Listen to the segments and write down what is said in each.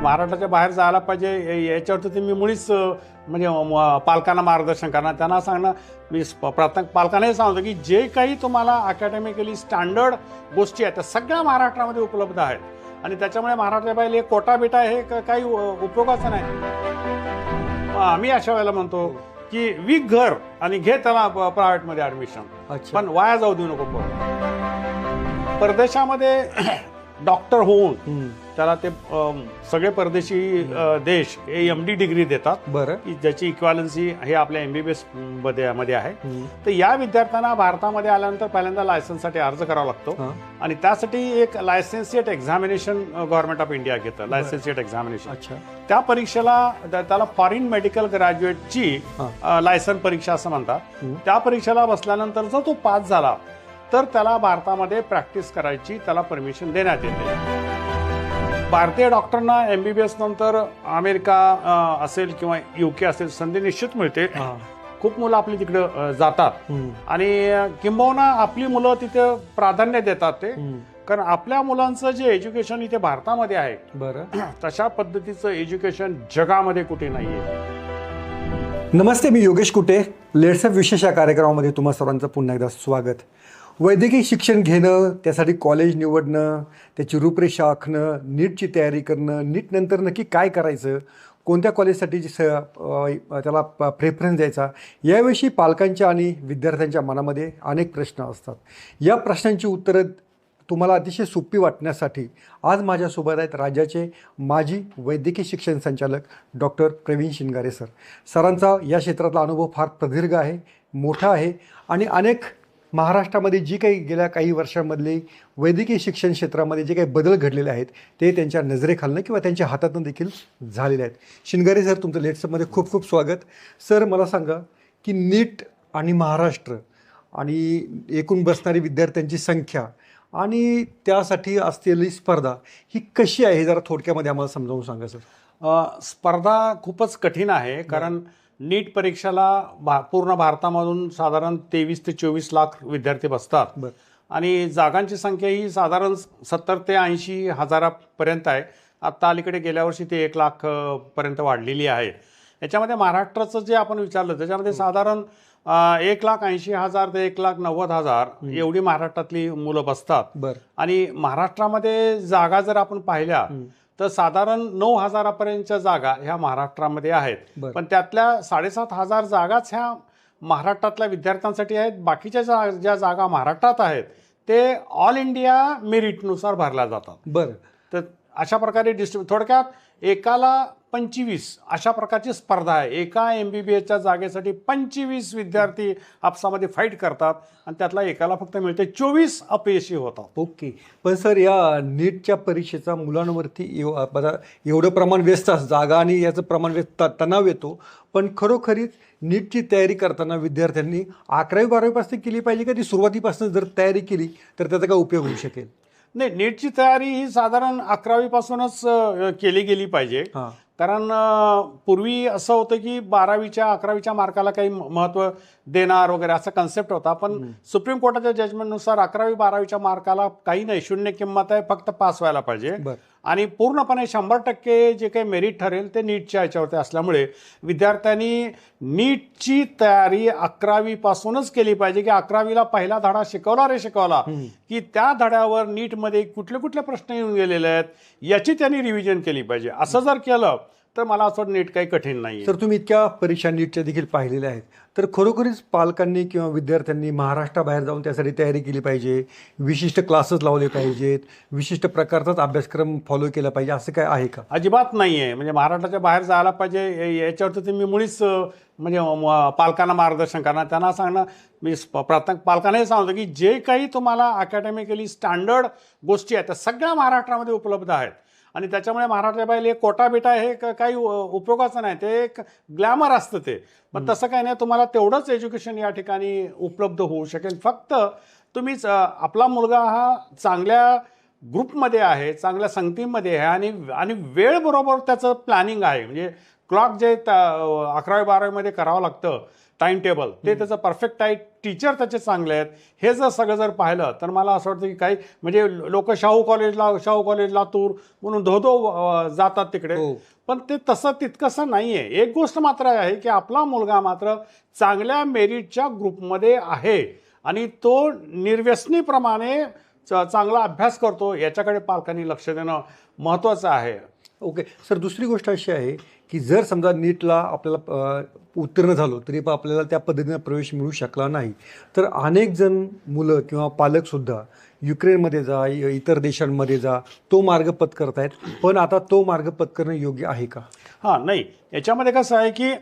महाराष्ट्राच्या बाहेर जायला पाहिजे याच्यावरती ते मी मुळीच म्हणजे पालकांना मार्गदर्शन करणार, त्यांना सांगणार. मी पालकांनाही सांगतो की जे काही तुम्हाला अकॅडमिकली स्टँडर्ड गोष्टी आहेत त्या सगळ्या महाराष्ट्रामध्ये उपलब्ध आहेत, आणि त्याच्यामुळे महाराष्ट्राच्या बाहेर एक कोटा बेटा हे काही उपयोगाचं नाही. आम्ही अशा वेळेला म्हणतो की विक घर आणि घे त्याला प्रायव्हेटमध्ये ऍडमिशन, पण वाया जाऊ देऊ नको. परदेशामध्ये डॉक्टर होऊन त्याला ते सगळे परदेशी देश MD डिग्री देतात, बरं, ज्याची इक्वालन्सी हे आपल्या MBBS मध्ये आहे. तर या विद्यार्थ्यांना भारतामध्ये आल्यानंतर पहिल्यांदा लायसन्ससाठी अर्ज करावा लागतो, आणि त्यासाठी एक लायसन्शिएट एक्झामिनेशन गव्हर्नमेंट ऑफ इंडिया घेतं, लायसन्शिएट एक्झामिनेशन. त्या परीक्षेला त्याला फॉरेन मेडिकल ग्रॅज्युएटची लायसन परीक्षा असं म्हणतात. त्या परीक्षेला बसल्यानंतर जर तो पास झाला तर त्याला भारतामध्ये प्रॅक्टिस करायची त्याला परमिशन देण्यात येते. भारतीय डॉक्टरांना MBBS नंतर अमेरिका असेल किंवा UK असेल संधी निश्चित मिळते. खूप मुलं आपली तिकडे जातात, आणि किंबहुना आपली मुलं तिथे प्राधान्य देतात ते, कारण आपल्या मुलांचं जे एज्युकेशन इथे भारतामध्ये आहे, बरं, तशा पद्धतीचं एज्युकेशन जगामध्ये कुठे नाहीये. नमस्ते, मी योगेश कुटे. लेट्स अप विशेष या कार्यक्रमामध्ये तुम्हा सर्वांचं पुन्हा एकदा स्वागत. वैद्यकीय शिक्षण घेणं, त्यासाठी कॉलेज निवडणं, त्याची रूपरेषा आखणं, नीटची तयारी करणं, नीट नंतर नक्की काय करायचं, कोणत्या कॉलेजसाठी त्याला प्रेफरन्स द्यायचा, याविषयी पालकांच्या आणि विद्यार्थ्यांच्या मनामध्ये अनेक प्रश्न असतात. या प्रश्नांची उत्तरं तुम्हाला अतिशय सोपी वाटण्यासाठी आज माझ्यासोबत आहेत राज्याचे माजी वैद्यकीय शिक्षण संचालक डॉक्टर प्रवीण शिंगारे सर. सरांचा या क्षेत्रातला अनुभव फार प्रदीर्घ आहे, मोठा आहे, आणि अनेक महाराष्ट्रामध्ये जी काही गेल्या काही वर्षांमधले वैद्यकीय शिक्षण क्षेत्रामध्ये जे काही बदल घडलेले आहेत ते त्यांच्या नजरेखालनं किंवा त्यांच्या हातातून देखील झालेले आहेत. शिंगारे सर, तुमचं लेट्सअपमध्ये खूप खूप स्वागत. सर, मला सांगा की नीट आणि महाराष्ट्र आणि एकूण बसणारी विद्यार्थ्यांची संख्या आणि त्यासाठी असलेली स्पर्धा ही कशी आहे हे जरा थोडक्यामध्ये आम्हाला समजावून सांगा सर. स्पर्धा खूपच कठीण आहे, कारण नीट परीक्षेला पूर्ण भारतामधून साधारण 23 ते 24 लाख विद्यार्थी बसतात, आणि जागांची संख्या ही साधारण 70 ते 80 हजारापर्यंत आहे. आत्ता अलीकडे गेल्या वर्षी ते 1 लाख पर्यंत वाढलेली आहे. याच्यामध्ये महाराष्ट्राचं जे आपण विचारलं त्याच्यामध्ये साधारण 1,80,000 ते 1,90,000 एवढी महाराष्ट्रातली मुलं बसतात. आणि महाराष्ट्रामध्ये जागा जर आपण पाहिल्या तर साधारण 9,000 जागा ह्या महाराष्ट्रामध्ये आहेत, पण त्यातल्या 7,500 जागाच ह्या महाराष्ट्रातल्या विद्यार्थ्यांसाठी आहेत. बाकीच्या ज्या जागा महाराष्ट्रात आहेत ते ऑल इंडिया मेरिटनुसार भरल्या जातात. बरं, तर अशा प्रकारे थोडक्यात एकाला 25 अशा प्रकारची स्पर्धा आहे. एका MBBSच्या जागेसाठी 25 विद्यार्थी आपसामध्ये फाईट करतात, आणि त्यातला एकाला फक्त मिळते 24 अपयशी होतात. ओके. पण सर, या नीटच्या परीक्षेचा मुलांवरती एवढं प्रमाण व्यस्त असतं, जागा आणि याचं प्रमाण व्यस्त तणाव येतो, पण खरोखरीच नीटची तयारी करताना विद्यार्थ्यांनी 11वी-12वीपासून केली पाहिजे का ती सुरुवातीपासून जर तयारी केली तर त्याचा काय उपयोग होऊ शकेल? नाही, नीटची तयारी ही साधारण 11वीपासूनच केली गेली पाहिजे, कारण पूर्वी असं होतं की 12वीच्या-11वीच्या मार्काला काही महत्त्व देणार वगैरे असा कन्सेप्ट होता, पण सुप्रीम कोर्टाच्या जजमेंटनुसार 11वी-12वीच्या मार्काला काही नाही, शून्य किंमत आहे, फक्त पास व्हायला पाहिजे, आणि पूर्णपणे 100% जे काही मेरिट ठरेल ते नीटच्या ह्याच्यावरती असल्यामुळे विद्यार्थ्यांनी नीटची तयारी 11वीपासूनच केली पाहिजे, की 11वीला पहिला धडा शिकवला की त्या धड्यावर नीटमध्ये कुठले कुठले प्रश्न येऊन गेलेले आहेत याची त्यांनी रिव्हिजन केली पाहिजे. असं जर केलं तर मला असं वाटतं नीट काही कठीण नाही. तर तुम्ही इतक्या परीक्षा नीटच्या देखील पाहिलेल्या आहेत, तर खरोखरीच पालकांनी किंवा विद्यार्थ्यांनी महाराष्ट्राबाहेर जाऊन त्यासाठी तयारी केली पाहिजे, विशिष्ट क्लासेस लावले पाहिजेत, विशिष्ट प्रकारचाच अभ्यासक्रम फॉलो केला पाहिजे, असं काय आहे का? अजिबात नाही आहे. म्हणजे महाराष्ट्राच्या बाहेर जायला पाहिजे याच्यावरती मी मुळीच म्हणजे पालकांना मार्गदर्शन करणार, त्यांना सांगणार. मी पालकांनाही सांगतो की जे काही तुम्हाला अकॅडमिकली स्टँडर्ड गोष्टी आहेत त्या सगळ्या महाराष्ट्रामध्ये उपलब्ध आहेत, आणि त्याच्यामुळे महाराष्ट्राच्या बाहेर एक कोटा बेटा हे काही उपयोगाचं नाही, ते एक ग्लॅमर असतं ते. पण तसं काही नाही, तुम्हाला तेवढंच एज्युकेशन या ठिकाणी उपलब्ध होऊ शकेल. फक्त तुम्हीच आपला मुलगा हा चांगल्या ग्रुपमध्ये आहे, चांगल्या संगतीमध्ये आहे, आणि वेळ बरोबर त्याचं प्लॅनिंग आहे. म्हणजे क्लॉक जे 11वी-12वीमध्ये करावं लागतं टाइम टेबल ते त्याचं परफेक्ट आहे, टीचर त्याचे चांगले आहेत, हे जर सगळं जर पाहिलं तर मला असं वाटतं की काही म्हणजे लोक शाहू कॉलेज लातूर म्हणून धो जातात तिकडे, पण ते तसं तितकंसं नाही आहे. एक गोष्ट मात्र आहे की आपला मुलगा मात्र चांगल्या मेरिटच्या ग्रुपमध्ये आहे आणि तो निर्व्यसनीप्रमाणे चांगला अभ्यास करतो, याच्याकडे पालकांनी लक्ष देणं महत्त्वाचं आहे. ओके सर, दुसरी गोष्ट अशी आहे की जर समजा नीटला आपल्याला उत्तीर्ण झालो तरी पण आपल्याला त्या पद्धतीनं प्रवेश मिळू शकला नाही, तर अनेक जण मुलं किंवा पालकसुद्धा युक्रेनमध्ये जा, इतर देशांमध्ये जा, तो मार्ग पत्करतायत. पण आता तो मार्ग पत्करणं योग्य आहे का? हां, नाही, याच्यामध्ये कसं आहे की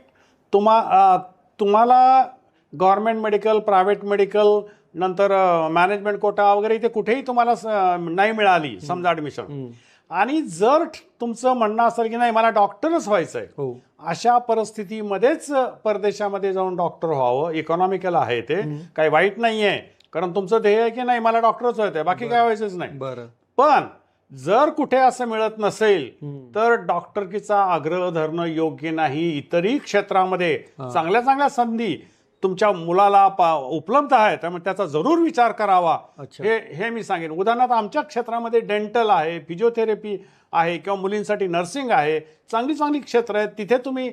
तुम्हाला गव्हर्नमेंट मेडिकल, प्रायव्हेट मेडिकल, नंतर मॅनेजमेंट कोटा वगैरे इथे कुठेही तुम्हाला नाही मिळाली समजा ॲडमिशन, आणि जर तुमचं म्हणणं असेल की नाही मला डॉक्टरच व्हायचं आहे, अशा परिस्थितीमध्येच परदेशामध्ये जाऊन डॉक्टर व्हावं. इकॉनॉमिकल आहे ते, काही वाईट नाही आहे, कारण तुमचं ध्येय आहे की नाही मला डॉक्टरच व्हायचं आहे, बाकी काय व्हायचंच नाही. पण जर कुठे असं मिळत नसेल तर डॉक्टरकीचा आग्रह धरणं योग्य नाही. इतरही क्षेत्रामध्ये चांगल्या चांगल्या संधी तुमच्या मुलाला उपलब्ध आहेत, त्यामुळे त्याचा जरूर विचार करावा. हे मी सांगेन. उदाहरणार्थ आमच्या क्षेत्रामध्ये डेंटल आहे, फिजिओथेरपी आहे, किंवा मुलींसाठी नर्सिंग आहे, चांगली चांगली क्षेत्र आहेत, तिथे तुम्ही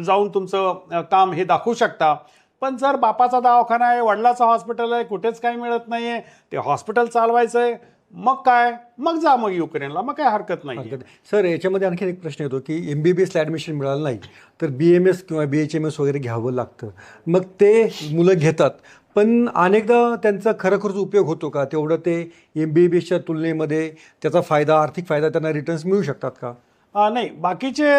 जाऊन तुमचं काम हे दाखवू शकता. पण जर बापाचा दवाखाना आहे, वडिलाचं हॉस्पिटल आहे, कुठेच काही मिळत नाही आहे, ते हॉस्पिटल चालवायचं आहे, मग काय, मग जा मग युक्रेनला, मग काय हरकत नाही. सर, याच्यामध्ये आणखी एक प्रश्न येतो की MBBSला ॲडमिशन मिळालं नाही तर BMS किंवा BHMS वगैरे घ्यावं लागतं. मग ते मुलं घेतात, पण अनेकदा त्यांचा खरोखरच उपयोग होतो का? तेवढं ते MBBSच्या तुलनेमध्ये त्याचा फायदा, आर्थिक फायदा त्यांना रिटर्न्स मिळू शकतात का? नाही, बाकीचे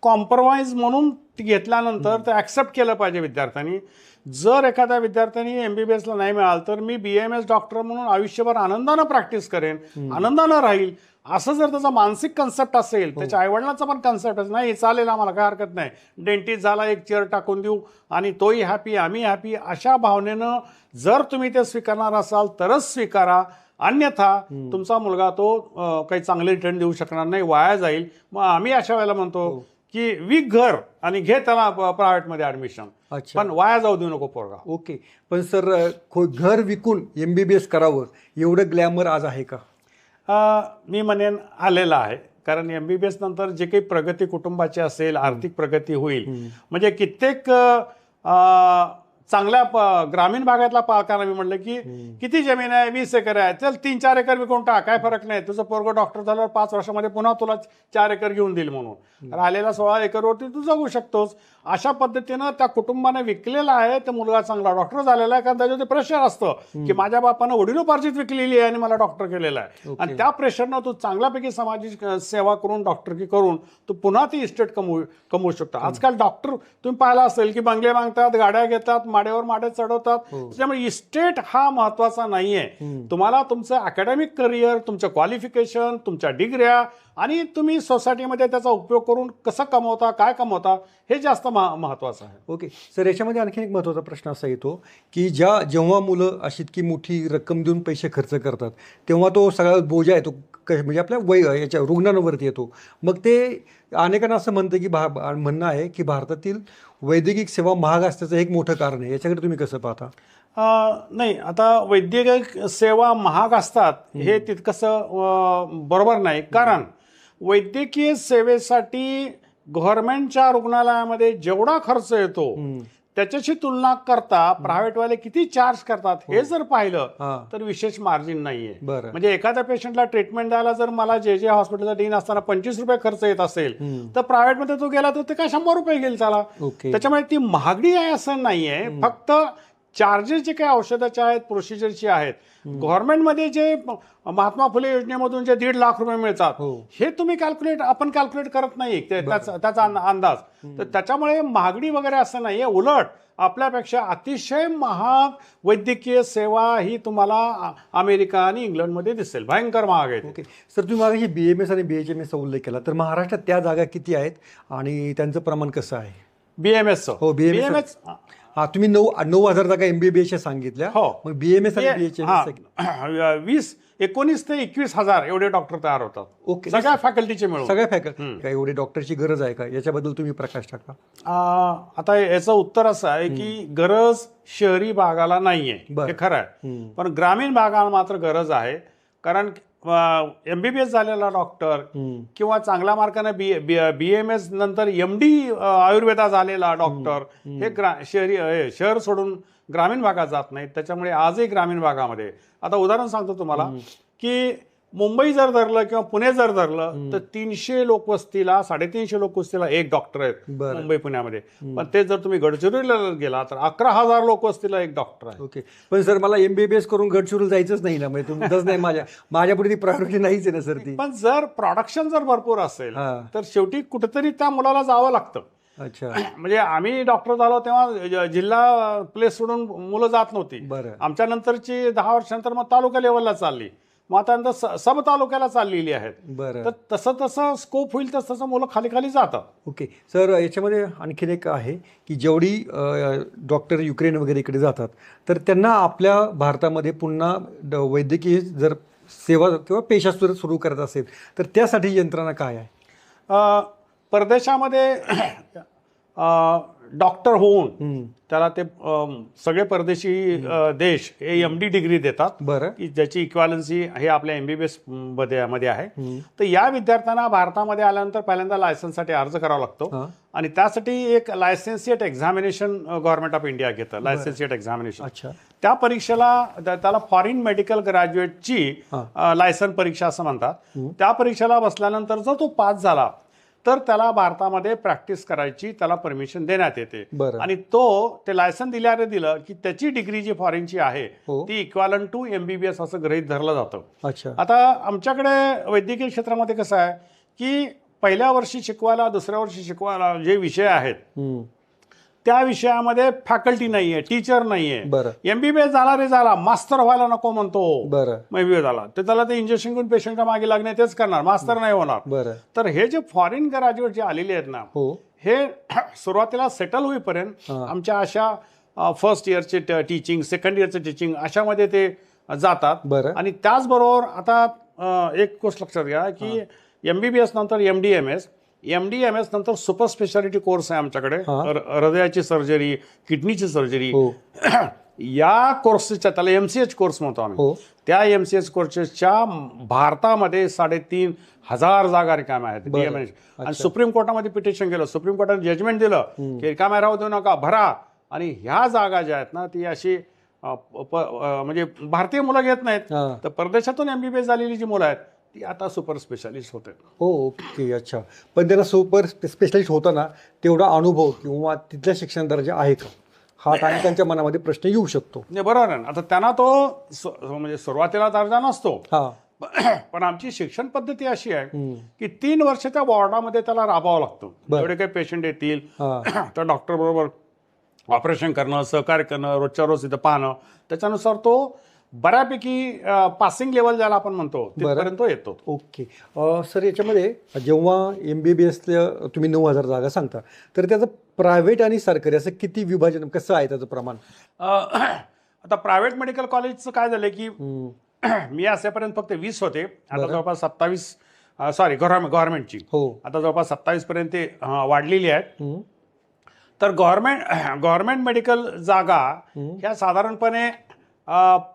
कॉम्प्रोमाइज म्हणून घेतल्यानंतर ते ॲक्सेप्ट केलं पाहिजे विद्यार्थ्यांनी. जर एखाद्या विद्यार्थ्यांनी MBBSला नाही मिळालं तर मी BMS डॉक्टर म्हणून आयुष्यभर आनंदानं प्रॅक्टिस करेन, आनंदानं राहील, असं जर त्याचा मानसिक कन्सेप्ट असेल, त्याच्या आईवडिलांचा पण कन्सेप्ट असेल, नाही चालेल आम्हाला काय हरकत नाही, डेंटिस्ट झाला एक चेअर टाकून देऊ आणि तोही हॅपी आम्ही हॅपी, अशा भावनेनं जर तुम्ही ते स्वीकारणार असाल तरच स्वीकारा. अन्यथा तुमचा मुलगा तो काही चांगले रिटर्न देऊ शकणार नाही, वाया जाईल. मग आम्ही अशा वेळेला म्हणतो की विक घर आणि घे त्याला प्रायव्हेटमध्ये ॲडमिशन, पण वाया जाऊ देऊ नको पोरगा. ओके, पण सर घर विकून MBBS करावं एवढं ग्लॅमर आज आहे का? मी म्हणेन आलेला आहे, कारण MBBS नंतर जे काही प्रगती कुटुंबाची असेल, आर्थिक प्रगती होईल. म्हणजे कित्येक चांगल्या ग्रामीण भागातल्या पालकांना मी म्हटलं की किती जमीन आहे, 20 एकर आहे, चल 3-4 एकर विकून टाक, काय फरक नाही, तुझं पोरगं डॉक्टर झाल्यावर 5 वर्षामध्ये पुन्हा तुला 4 एकर घेऊन देईल म्हणून, राहिलेला 16 एकरवरती तू जगू शकतोस. अशा पद्धतीनं त्या कुटुंबाने विकलेला आहे. ते मुलगा चांगला डॉक्टर झालेला आहे, कारण त्याच्यावर प्रेशर असतं की माझ्या बापानं वडिलोपार्जित विकलेली आहे आणि मला डॉक्टर केलेला आहे, आणि त्या प्रेशरनं तू चांगल्यापैकी सामाजिक सेवा करून डॉक्टरकी करून तू पुन्हा ती इस्टेट कमवू शकतो. आजकाल डॉक्टर तुम्ही पाहिला असेल की बंगले मागतात, गाड्या घेतात, माड्यावर माड्या चढवतात. त्याच्यामुळे इस्टेट हा महत्वाचा नाहीये. तुम्हाला तुमचं अकॅडमिक करिअर, तुमचं क्वालिफिकेशन, तुमच्या डिग्र्या आणि तुम्ही सोसायटीमध्ये त्याचा उपयोग करून कसं कमवता, काय कमवता, हे जास्त महत्वाचं आहे. ओके सर, याच्यामध्ये आणखी एक महत्त्वाचा प्रश्न असा येतो की जेव्हा मुलं अशी इतकी मोठी रक्कम देऊन पैसे खर्च करतात तेव्हा तो सगळा बोजा येतो म्हणजे आपल्या याच्या रुग्णांवरती येतो. मग ते अनेकांना असं म्हणतं की म्हणणं आहे की भारतातील वैद्यकीय सेवा महाग असण्याचं एक मोठं कारण आहे. याच्याकडे तुम्ही कसं पाहता? नाही, आता वैद्यकीय सेवा महाग असतात हे तितकंसं बरोबर नाही, कारण वैद्यकीय सेवेसाठी गव्हर्नमेंटच्या रुग्णालयामध्ये जेवढा खर्च येतो त्याच्याशी तुलना करता प्रायव्हेटवाले किती चार्ज करतात हे जर पाहिलं तर विशेष मार्जिन नाहीये. म्हणजे एखाद्या पेशंटला ट्रीटमेंट द्यायला जर मला जे हॉस्पिटलचा डीन असताना 25 रुपये खर्च येत असेल तर प्रायव्हेटमध्ये तो गेला तर ते काय 100 रुपये घेईल त्याला. त्याच्यामुळे ती महागडी आहे असं नाहीये, फक्त चार्जेस जे काही औषधाचे आहेत, प्रोसिजरचे आहेत. गव्हर्नमेंटमध्ये जे महात्मा फुले योजनेमधून जे 1.5 लाख रुपये मिळतात हे तुम्ही आपण कॅल्क्युलेट करत नाही त्याचा अंदाज. तर त्याच्यामुळे महागडी वगैरे असं नाहीये, उलट आपल्यापेक्षा अतिशय महाग वैद्यकीय सेवा ही तुम्हाला अमेरिका आणि इंग्लंडमध्ये दिसेल, भयंकर महाग आहे. ओके सर, तुम्ही मागे BMS आणि BHMS चा उल्लेख केला, तर महाराष्ट्रात त्या जागा किती आहेत आणि त्यांचं प्रमाण कसं आहे? BMS हो, BMS. हा, तुम्ही 9,000 जागा MBBS सांगितल्या. हो. मग BMS आणि BHMS 19 ते 21,000 एवढे डॉक्टर तयार होतात. ओके. सगळ्या फॅकल्टीचे मिळून. सगळ्या फॅकल्टी काय एवढी डॉक्टरची गरज आहे का, याच्याबद्दल तुम्ही प्रकाश टाका. आता याचं उत्तर असं आहे की गरज शहरी भागाला नाहीये, बरं. हे खरं आहे. पण ग्रामीण भागाला मात्र गरज आहे. कारण MBBS झालेला डॉक्टर किंवा चांगल्या मार्काने BMS नंतर MD आयुर्वेदा झालेला डॉक्टर हे शहर सोडून ग्रामीण भागात जात नाहीत. त्याच्यामुळे आजही ग्रामीण भागामध्ये, आता उदाहरण सांगतो तुम्हाला की मुंबई जर धरलं किंवा पुणे जर धरलं तर 300 लोकवस्तीला 350 लोकवस्तीला एक डॉक्टर आहेत मुंबई पुण्यामध्ये. पण ते जर तुम्ही गडचिरोलीला गेला तर 11,000 लोकवस्तीला एक डॉक्टर आहे. ओके. पण सर मला MBBS करून गडचिरोली जायचंच नाही ना, म्हणजे तुमचंच नाही, माझ्यापुढे ती प्रायोरिटी नाहीच आहे ना सर ती. पण जर प्रोडक्शन जर भरपूर असेल तर शेवटी कुठेतरी त्या मुलाला जावं लागतं. अच्छा. म्हणजे आम्ही डॉक्टर झालो तेव्हा जिल्हा प्लेस सोडून मुलं जात नव्हती. बरं. आमच्या नंतरची 10 वर्षानंतर मग तालुका लेवलला चालली, मग आता नंतर सब तालुक्याला चाललेली आहेत. बरं. तर तसं स्कोप होईल तसं मुलं खाली खाली जातात. ओके सर, याच्यामध्ये आणखीन एक आहे की जेवढी डॉक्टर युक्रेन वगैरे इकडे जातात तर त्यांना आपल्या भारतामध्ये पुन्हा वैद्यकीय जर सेवा किंवा पेशा सुरू करत असेल तर त्यासाठी यंत्रणा काय आहे? परदेशामध्ये डॉक्टर होऊन त्याला ते सगळे परदेशी देश हे MD डिग्री देतात. बरं. की ज्याची इक्वालन्सी हे आपल्या MBBS मध्ये आहे. तर या विद्यार्थ्यांना भारतामध्ये आल्यानंतर पहिल्यांदा लायसन्ससाठी अर्ज करावा लागतो आणि त्यासाठी एक लायसन्सिएट एक्झामिनेशन गव्हर्नमेंट ऑफ इंडिया घेतं, लायसन्सिएट एक्झामिनेशन. अच्छा. त्या परीक्षेला त्याला फॉरेन मेडिकल ग्रॅज्युएटची लायसन परीक्षा असं म्हणतात. त्या परीक्षेला बसल्यानंतर जर तो पास झाला तर त्याला भारतामध्ये प्रॅक्टिस करायची त्याला परमिशन देण्यात येते. आणि ते लायसन दिलं की त्याची डिग्री जी फॉरेनची आहे ती इक्वालंट टू MBBS असं गृहीत धरलं जातं. अच्छा. आता आमच्याकडे वैद्यकीय क्षेत्रामध्ये कसं आहे की पहिल्या वर्षी शिकवायला, दुसऱ्या वर्षी शिकवायला जे विषय आहेत त्या विषयामध्ये फॅकल्टी नाहीये, टीचर नाहीये. MBBS झाला रे झाला, मास्तर व्हायला नको म्हणतो. MBBS झाला तर त्याला ते इंजेक्शन घेऊन पेशंटच्या मागे लागणे तेच करणार, मास्तर नाही होणार. तर हे जे फॉरेन ग्रॅज्युएट जे आलेले आहेत ना, हे सुरुवातीला सेटल होईपर्यंत आमच्या अशा फर्स्ट इयरचे टीचिंग, सेकंड इयरचे टीचिंग अशामध्ये ते जातात. आणि त्याचबरोबर आता एक गोष्ट लक्षात घ्या की MBBS नंतर MD-MS नंतर सुपर स्पेशालिटी कोर्स आहे आमच्याकडे. हृदयाची सर्जरी, किडनीची सर्जरी, या कोर्सेसच्या त्याला MCH कोर्स म्हणतो आम्ही. त्या MCH कोर्सेसच्या भारतामध्ये 3,500 जागा रिकाम्या आहेत DMS. आणि सुप्रीम कोर्टामध्ये पिटिशन गेलं, सुप्रीम कोर्टाने जजमेंट दिलं की रिकाम्या राहू देऊ नका, भरा. आणि ह्या जागा ज्या आहेत ना ती अशी म्हणजे भारतीय मुलं घेत नाहीत, तर परदेशातून MBBS झालेली जी मुलं आहेत ती आता सुपर स्पेशालिस्ट होते. ओके. अच्छा. पण त्यांना सुपर स्पेशालिस्ट होताना तेवढा अनुभव किंवा तिथल्या शिक्षण दर्जा आहे का, हा त्यांच्या मनामध्ये प्रश्न येऊ शकतो. नाही, बरोबर आहे. आता त्यांना तो म्हणजे सुरुवातीला दर्जा नसतो. पण आमची शिक्षण पद्धती अशी आहे की 3 वर्षाच्या वॉर्डामध्ये त्याला राबावं लागतं. जेवढे काही पेशंट येतील तर डॉक्टर बरोबर ऑपरेशन करणं, सहकार्य करणं, रोजच्या रोज इथं पाहणं, त्याच्यानुसार तो बऱ्यापैकी पासिंग लेवल ज्याला आपण म्हणतो तिथपर्यंत येतो. ओके. सर, याच्यामध्ये जेव्हा MBBS तुम्ही 9,000 जागा सांगता तर त्याचं प्रायव्हेट आणि सरकारी असं किती विभाजन, कसं आहे त्याचं प्रमाण? आता प्रायव्हेट मेडिकल कॉलेजचं काय झालं की मी असेपर्यंत फक्त 20 होते, आता जवळपास 27, सॉरी गव्हर्नमेंटची आता जवळपास 27 पर्यंत वाढलेली आहेत. तर गव्हर्नमेंट मेडिकल जागा ह्या साधारणपणे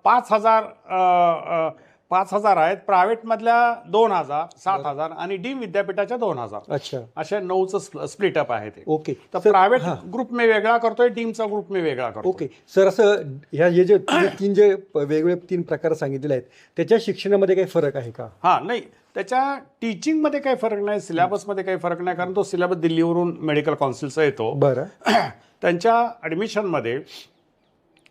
5,000 आहेत. प्रायव्हेट मधल्या 2,000, 7,000 आणि डीम विद्यापीठाच्या 2,000. अच्छा. अशा 9चं स्प्लिटअप आहे ते. ओके. तर प्रायव्हेट ग्रुप मी वेगळा करतोय, डीमचा ग्रुप मी वेगळा करतो. ओके. सर, असं हे जे 3 वेगवेगळे 3 प्रकार सांगितलेले आहेत त्याच्या शिक्षणामध्ये काही फरक आहे का? नाही, त्याच्या टीचिंगमध्ये काही फरक नाही, सिलेबसमध्ये काही फरक नाही, कारण तो सिलेबस दिल्लीवरून मेडिकल काउन्सिलचा येतो. त्यांच्या ऍडमिशनमध्ये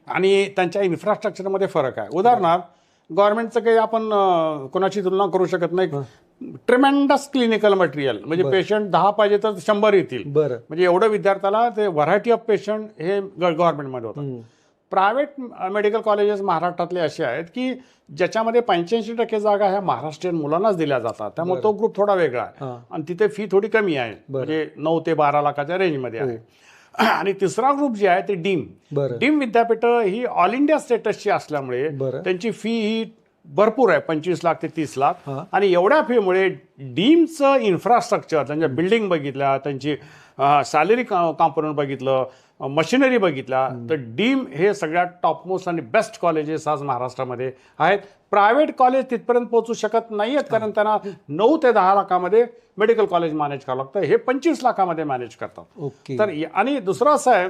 आणि त्यांच्या इन्फ्रास्ट्रक्चरमध्ये फरक आहे. उदाहरणार्थ गव्हर्नमेंटचं काही आपण कोणाची तुलना करू शकत नाही. ट्रिमेंडस क्लिनिकल मटेरियल, म्हणजे पेशंट 10 पाहिजे तर 100 येतील. म्हणजे एवढं विद्यार्थ्याला ते व्हरायटी ऑफ पेशंट हे गव्हर्नमेंटमध्ये होतं. प्रायव्हेट मेडिकल कॉलेजेस महाराष्ट्रातले असे आहेत की ज्याच्यामध्ये 85% जागा ह्या महाराष्ट्रीयन मुलांनाच दिल्या जातात. त्यामुळे तो ग्रुप थोडा वेगळा आहे आणि तिथे फी थोडी कमी आहे, म्हणजे 9 ते 12 लाखाच्या रेंजमध्ये आहे. आणि तिसरा ग्रुप जे आहे ते डीम. बरं. डीम विद्यापीठं ही ऑल इंडिया स्टेटसची असल्यामुळे बरं. त्यांची फी ही भरपूर आहे, 25 लाख ते 30 लाख. हां. आणि एवढ्या फीमुळे डीमचं इन्फ्रास्ट्रक्चर, त्यांच्या बिल्डिंग बघितल्या, त्यांची सॅलरी कॉम्पोनंट बघितलं, मशिनरी बघितल्या, तर डीम हे सगळ्यात टॉपमोस्ट आणि बेस्ट कॉलेजेस आज महाराष्ट्रामध्ये आहेत. प्रायव्हेट कॉलेज तिथपर्यंत पोहोचू शकत नाही आहेत, कारण त्यांना 9 ते 10 लाखामध्ये मेडिकल कॉलेज मॅनेज करावं लागतं. हे 25 लाखामध्ये मॅनेज करतात. ओके. तर आणि दुसरं असं आहे,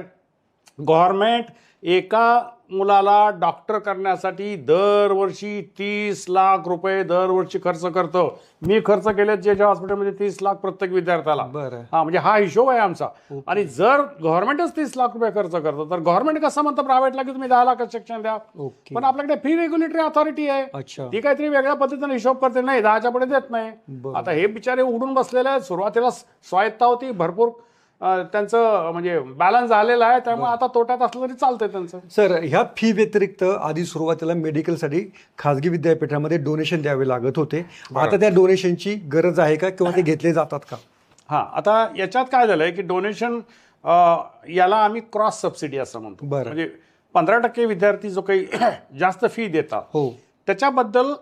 गव्हर्नमेंट एका मुलाला डॉक्टर करण्यासाठी दरवर्षी 30 लाख रुपये दरवर्षी खर्च करतं. मी खर्च केले जे हॉस्पिटलमध्ये 30 लाख प्रत्येक विद्यार्थ्याला. बरं. हा, म्हणजे हा हिशोब आहे आमचा. आणि जर गव्हर्नमेंटच 30 लाख रुपये खर्च करतं, तर गव्हर्नमेंट कसं म्हणतं प्रायव्हेटला की तुम्ही 10 लाख शिक्षण द्या. ओके. पण आपल्याकडे फी रेग्युलेटरी अथॉरिटी आहे, अच्छा. ती काहीतरी वेगळ्या पद्धतीने हिशोब करते, नाही 10च्या पुढे देत नाही. बरं. आता हे बिचारे उडून बसलेले आहेत. सुरुवातीला स्वायत्ता होती, भरपूर त्यांचं म्हणजे बॅलन्स झालेला आहे, त्यामुळे आता तोट्यात असलं तरी चालतंय त्यांचं. सर, ह्या फी व्यतिरिक्त आधी सुरुवातीला मेडिकलसाठी खाजगी विद्यापीठामध्ये डोनेशन द्यावे लागत होते. आता त्या डोनेशनची गरज आहे का, किंवा ते घेतले जातात का? हां, आता याच्यात काय झालंय की डोनेशन याला आम्ही क्रॉस सबसिडी असं म्हणतो. बरं. म्हणजे 15% विद्यार्थी जो काही जास्त फी देतात, हो. त्याच्याबद्दल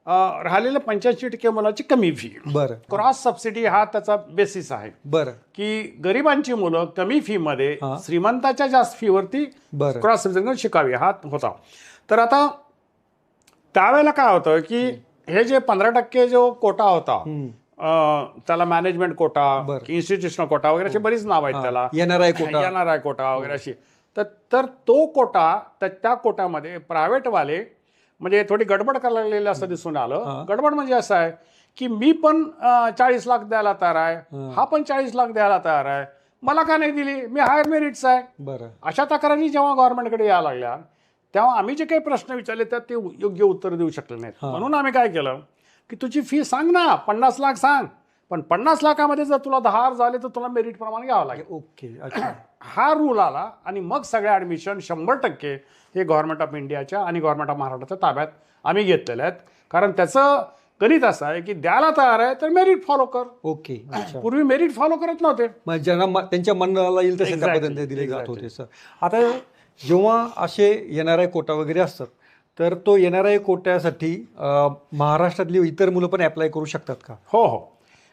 राहिलेल्या 85% मुलाची कमी फी. बरं. क्रॉस सबसिडी हा त्याचा बेसिस आहे, बरं. की गरिबांची मुलं कमी फी मध्ये हां. श्रीमंताच्या जास्त फीवरती बरं. क्रॉस सबसिडी शिकावी, हा होता. तर आता त्यावेळेला काय होतं की हे जे 15% जो कोटा होता, त्याला मॅनेजमेंट कोटा, बरं. इन्स्टिट्यूशनल कोटा वगैरे अशी बरीच नाव आहेत त्याला, NRI कोटा. NRI कोटा वगैरे अशी. तर तो कोटा, त्या कोटामध्ये प्रायव्हेटवाले म्हणजे थोडी गडबड करायला लागलेली असं दिसून आलं. गडबड म्हणजे असं आहे की मी पण 40 लाख द्यायला तयार आहे, हा पण 40 लाख द्यायला तयार आहे, मला का नाही दिली, मी हायर मेरिट्स आहे. बरं. अशा तक्रारी जेव्हा गव्हर्नमेंटकडे यायला लागल्या, तेव्हा आम्ही जे काही प्रश्न विचारले त्यात ते योग्य उत्तर देऊ शकले नाहीत. म्हणून आम्ही काय केलं की तुझी फी सांग ना, 50 लाख सांग, पण 50 लाखामध्ये जर तुला 10 झाले तर तुला मेरिट प्रमाणे घ्यावं लागेल. ओके. अच्छा. हा रूल आला आणि मग सगळे ॲडमिशन 100% हे गव्हर्नमेंट ऑफ इंडियाच्या आणि गव्हर्नमेंट ऑफ महाराष्ट्राच्या ताब्यात आम्ही घेतलेले आहेत. कारण त्याचं गणित असं आहे की द्यायला तयार आहे तर मेरिट फॉलो कर. ओके. अच्छा. पूर्वी मेरिट फॉलो करत नव्हते, मग ज्यांना त्यांच्या मनाला येईल तसे त्या Exactly. पद्धतीने दिले जात Exactly. होते. सर, आता जेव्हा असे NRI कोटा वगैरे असतात, तर तो NRI कोट्यासाठी महाराष्ट्रातली इतर मुलं पण अप्लाय करू शकतात का? हो हो.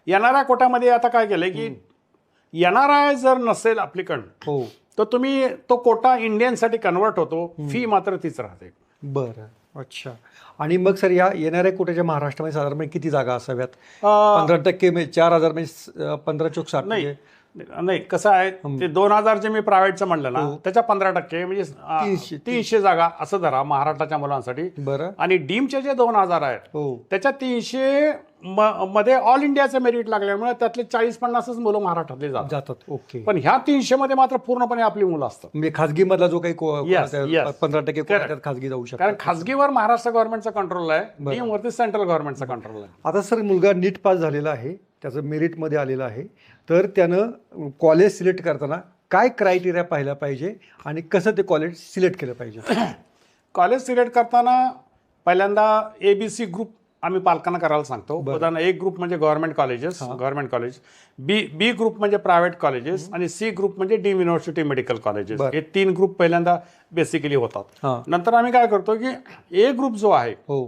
NRI कोट्यामध्ये आता काय केलंय की NRI जर नसेल ॲप्लिकंट, हो. तर तुम्ही तो कोटा इंडियनसाठी कन्वर्ट होतो, फी मात्र तीच राहते. बरं. अच्छा. आणि मग सर, या NRI कोट्याच्या महाराष्ट्रामध्ये साधारणपणे किती जागा असाव्यात? 15% म्हणजे 4,000 म्हणजे 15 चोक 60. नाही, कसं आहे ते 2,000 जे मी प्रायव्हेटचं म्हणलं ना, त्याच्या 15% म्हणजे 300 जागा असं धरा महाराष्ट्राच्या मुलांसाठी. बरं. आणि डीमचे जे 2,000 आहेत, हो. त्याच्या 300 मध्ये ऑल इंडियाचं मेरिट लागल्यामुळे त्यातले 40-50च मुलं महाराष्ट्रातले जातात. ओके. पण ह्या 300 मध्ये मात्र पूर्णपणे आपली मुलं असतात. म्हणजे खाजगी मधला जो काही Yes, yes. 15% कोटा त्यात खाजगी जाऊ शकतात. कारण खाजगीवर महाराष्ट्र गव्हर्नमेंटचा कंट्रोल आहे, डीम वरती सेंट्रल गव्हर्नमेंटचा कंट्रोल आहे. आता सर, मुलगा नीट पास झालेला आहे, त्याचं मेरिटमध्ये आलेलं आहे, तर त्यानं कॉलेज सिलेक्ट करताना काय क्रायटेरिया पाहिला पाहिजे आणि कसं ते कॉलेज सिलेक्ट केलं पाहिजे? कॉलेज सिलेक्ट करताना पहिल्यांदा ABC ग्रुप आम्ही पालकांना करायला सांगतो. उदाहरण A ग्रुप म्हणजे गव्हर्नमेंट कॉलेजेस, गव्हर्नमेंट कॉलेज. बी ग्रुप म्हणजे प्रायव्हेट कॉलेजेस आणि C ग्रुप म्हणजे डीम युनिव्हर्सिटी मेडिकल कॉलेजेस. हे 3 ग्रुप पहिल्यांदा बेसिकली होतात. नंतर आम्ही काय करतो की A ग्रुप जो आहे, हो,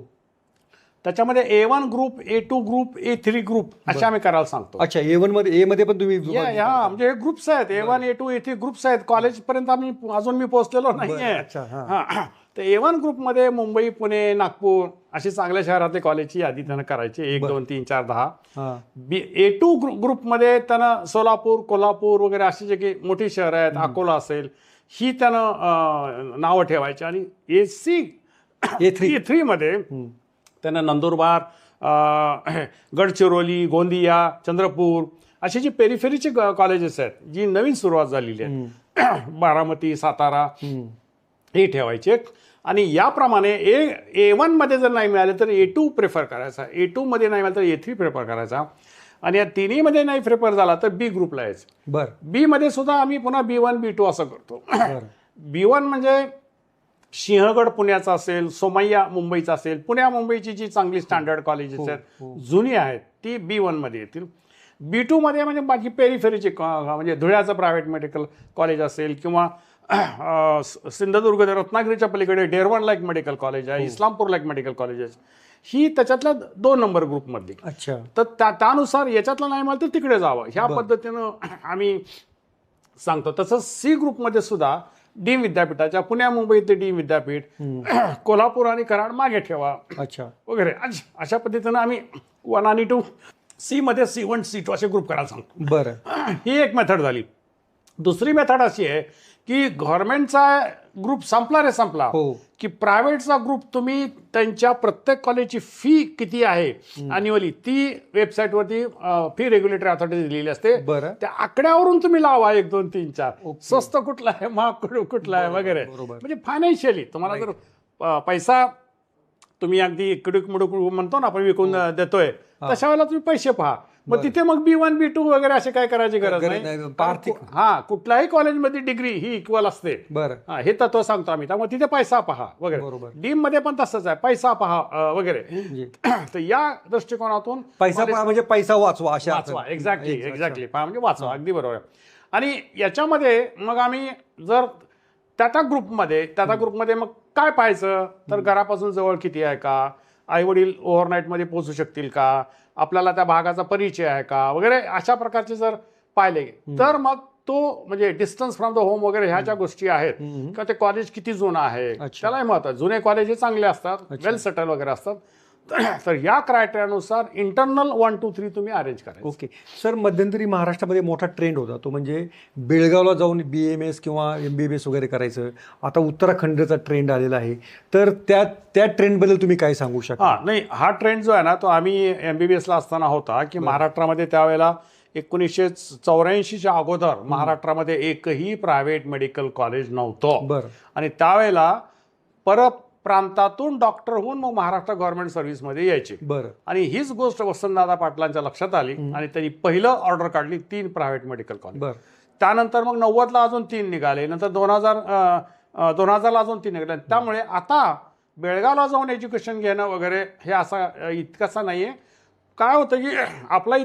त्याच्यामध्ये A1 group, A2 group, A3 group असे आम्ही करायला सांगतो. अच्छा. A मध्ये पण तुम्ही हा, म्हणजे हे ग्रुप्स आहेत, A1, A2, A3 ग्रुप्स आहेत. कॉलेजपर्यंत आम्ही अजून मी पोहोचलेलो नाहीये. अच्छा. हा, तर A1 ग्रुपमध्ये मुंबई, पुणे, नागपूर अशी चांगल्या शहरातले कॉलेजची यादी त्यांना करायची, 1, 2, 3, 4, 10. A2 ग्रुपमध्ये त्यांना सोलापूर, कोल्हापूर वगैरे अशी जे काही मोठी शहरं आहेत, अकोला असेल, ही त्यानं नावं ठेवायची. आणि A3 मध्ये त्यांना नंदुरबार, गडचिरोली, गोंदिया, चंद्रपूर अशी जी पेरिफेरीची कॉलेजेस आहेत, जी नवीन सुरुवात झालेली आहे, बारामती, सातारा, हे ठेवायचे. आणि याप्रमाणे A1 मध्ये जर नाही मिळाले तर A2 प्रेफर करायचा, A2 मध्ये नाही मिळालं तर A3 प्रेफर करायचा. आणि या तिन्ही मध्ये नाही प्रेफर झाला तर B ग्रुपला यायचं. बरं. बी मध्ये सुद्धा आम्ही पुन्हा B1, B2 असं करतो. B1 म्हणजे सिंहगड पुण्याचा असेल, सोमय्या मुंबईचा असेल, पुण्या मुंबईची जी चांगली स्टँडर्ड कॉलेजेस आहेत, जुनी आहेत, ती B1 मध्ये येतील. B2 मध्ये म्हणजे माझी पेरिफेरीची म्हणजे धुळ्याचं प्रायव्हेट मेडिकल कॉलेज असेल किंवा सिंधुदुर्ग रत्नागिरीच्या पलीकडे डेरवणला एक मेडिकल कॉलेज आहे, इस्लामपूरला एक मेडिकल कॉलेज आहे, ही त्याच्यातल्या 2 नंबर ग्रुपमधली. अच्छा. तर त्यानुसार याच्यातलं नाही मला तर तिकडे जावं ह्या पद्धतीनं आम्ही सांगतो. तसंच C ग्रुपमध्ये सुद्धा डीम विद्यापीठाच्या पुण्या मुंबईतले डीम विद्यापीठ, कोल्हापूर आणि कराड मागे ठेवा अच्छा वगैरे अशा पद्धतीनं आम्ही 1 आणि 2 C मध्ये C1 C2 असे ग्रुप करायला सांगतो. बरं. ही एक मेथड झाली. दुसरी मेथड अशी आहे की गव्हर्नमेंटचा ग्रुप संपला हो. की प्रायव्हेटचा ग्रुप तुम्ही त्यांच्या प्रत्येक कॉलेजची फी किती आहे अॅन्युअली ती वेबसाईटवरती फी रेग्युलेटरी अथॉरिटी दिलेली असते. बरं. त्या आकड्यावरून तुम्ही लावा 1 2 3 4 स्वस्त कुठला आहे महाग कुठला आहे वगैरे. म्हणजे फायनान्शियली तुम्हाला जर पैसा तुम्ही अगदी कडूक मुडूक म्हणतो ना आपण विकून देतोय तशा वेळेला तुम्ही पैसे पहा. मग तिथे मग B1 B2 वगैरे असे काय करायची गरज नाही. कुठल्याही कॉलेजमध्ये डिग्री ही इक्वल असते. बरं. हे तत्व सांगतो आम्ही. त्यामुळे तिथे पैसा पहा वगैरे. डीम मध्ये पण तसंच आहे, पैसा पहा वगैरे. तर या दृष्टिकोनातून पैसा पहा म्हणजे पैसा वाचवा अशा वाचवा. एक्झॅक्टली पहा म्हणजे वाचवा. अगदी बरोबर आहे. आणि याच्यामध्ये मग आम्ही जर त्या ग्रुपमध्ये मग काय पाहायचं तर घरापासून जवळ किती आहे का, आई वडील ओव्हरनाईटमध्ये पोहोचू शकतील का, आपल्याला त्या भागाचा परिचय आहे का वगैरे अशा प्रकारचे जर पाहिले तर मग तो म्हणजे डिस्टन्स फ्रॉम द होम वगैरे ह्या ज्या गोष्टी आहेत किंवा ते कॉलेज किती जुनं आहे त्यालाही महत्व आहे. जुने कॉलेज हे चांगले असतात, वेल सेटल वगैरे असतात. तर या क्रायटेरियानुसार इंटरनल 1 2 3 तुम्ही अरेंज करा. Okay sir. मध्यंतरी महाराष्ट्रामध्ये मोठा ट्रेंड होता तो म्हणजे बेळगावला जाऊन BMS किंवा MBBS वगैरे करायचं. आता उत्तराखंडचा ट्रेंड आलेला आहे. तर त्या ट्रेंडबद्दल तुम्ही काय सांगू शकता? नाही, हा ट्रेंड जो आहे ना तो आम्ही MBBSला असताना होता की महाराष्ट्रामध्ये त्यावेळेला 1984च्या अगोदर महाराष्ट्रामध्ये एकही प्रायव्हेट मेडिकल कॉलेज नव्हतं. बरं. आणि त्यावेळेला परप्रांतातून डॉक्टर होऊन मग महाराष्ट्र गव्हर्नमेंट सर्व्हिसमध्ये यायचे. बरं. आणि हीच गोष्ट वसंतदादा पाटलांच्या लक्षात आली आणि त्यांनी पहिलं ऑर्डर काढली 3 प्रायव्हेट मेडिकल कॉलेज. त्यानंतर मग 90ला अजून 3 निघाले, नंतर 2000ला अजून 3 निघाले. त्यामुळे आता बेळगावला जाऊन एज्युकेशन घेणं वगैरे हे असं इतकंसं नाही आहे. काय होतं की आपल्या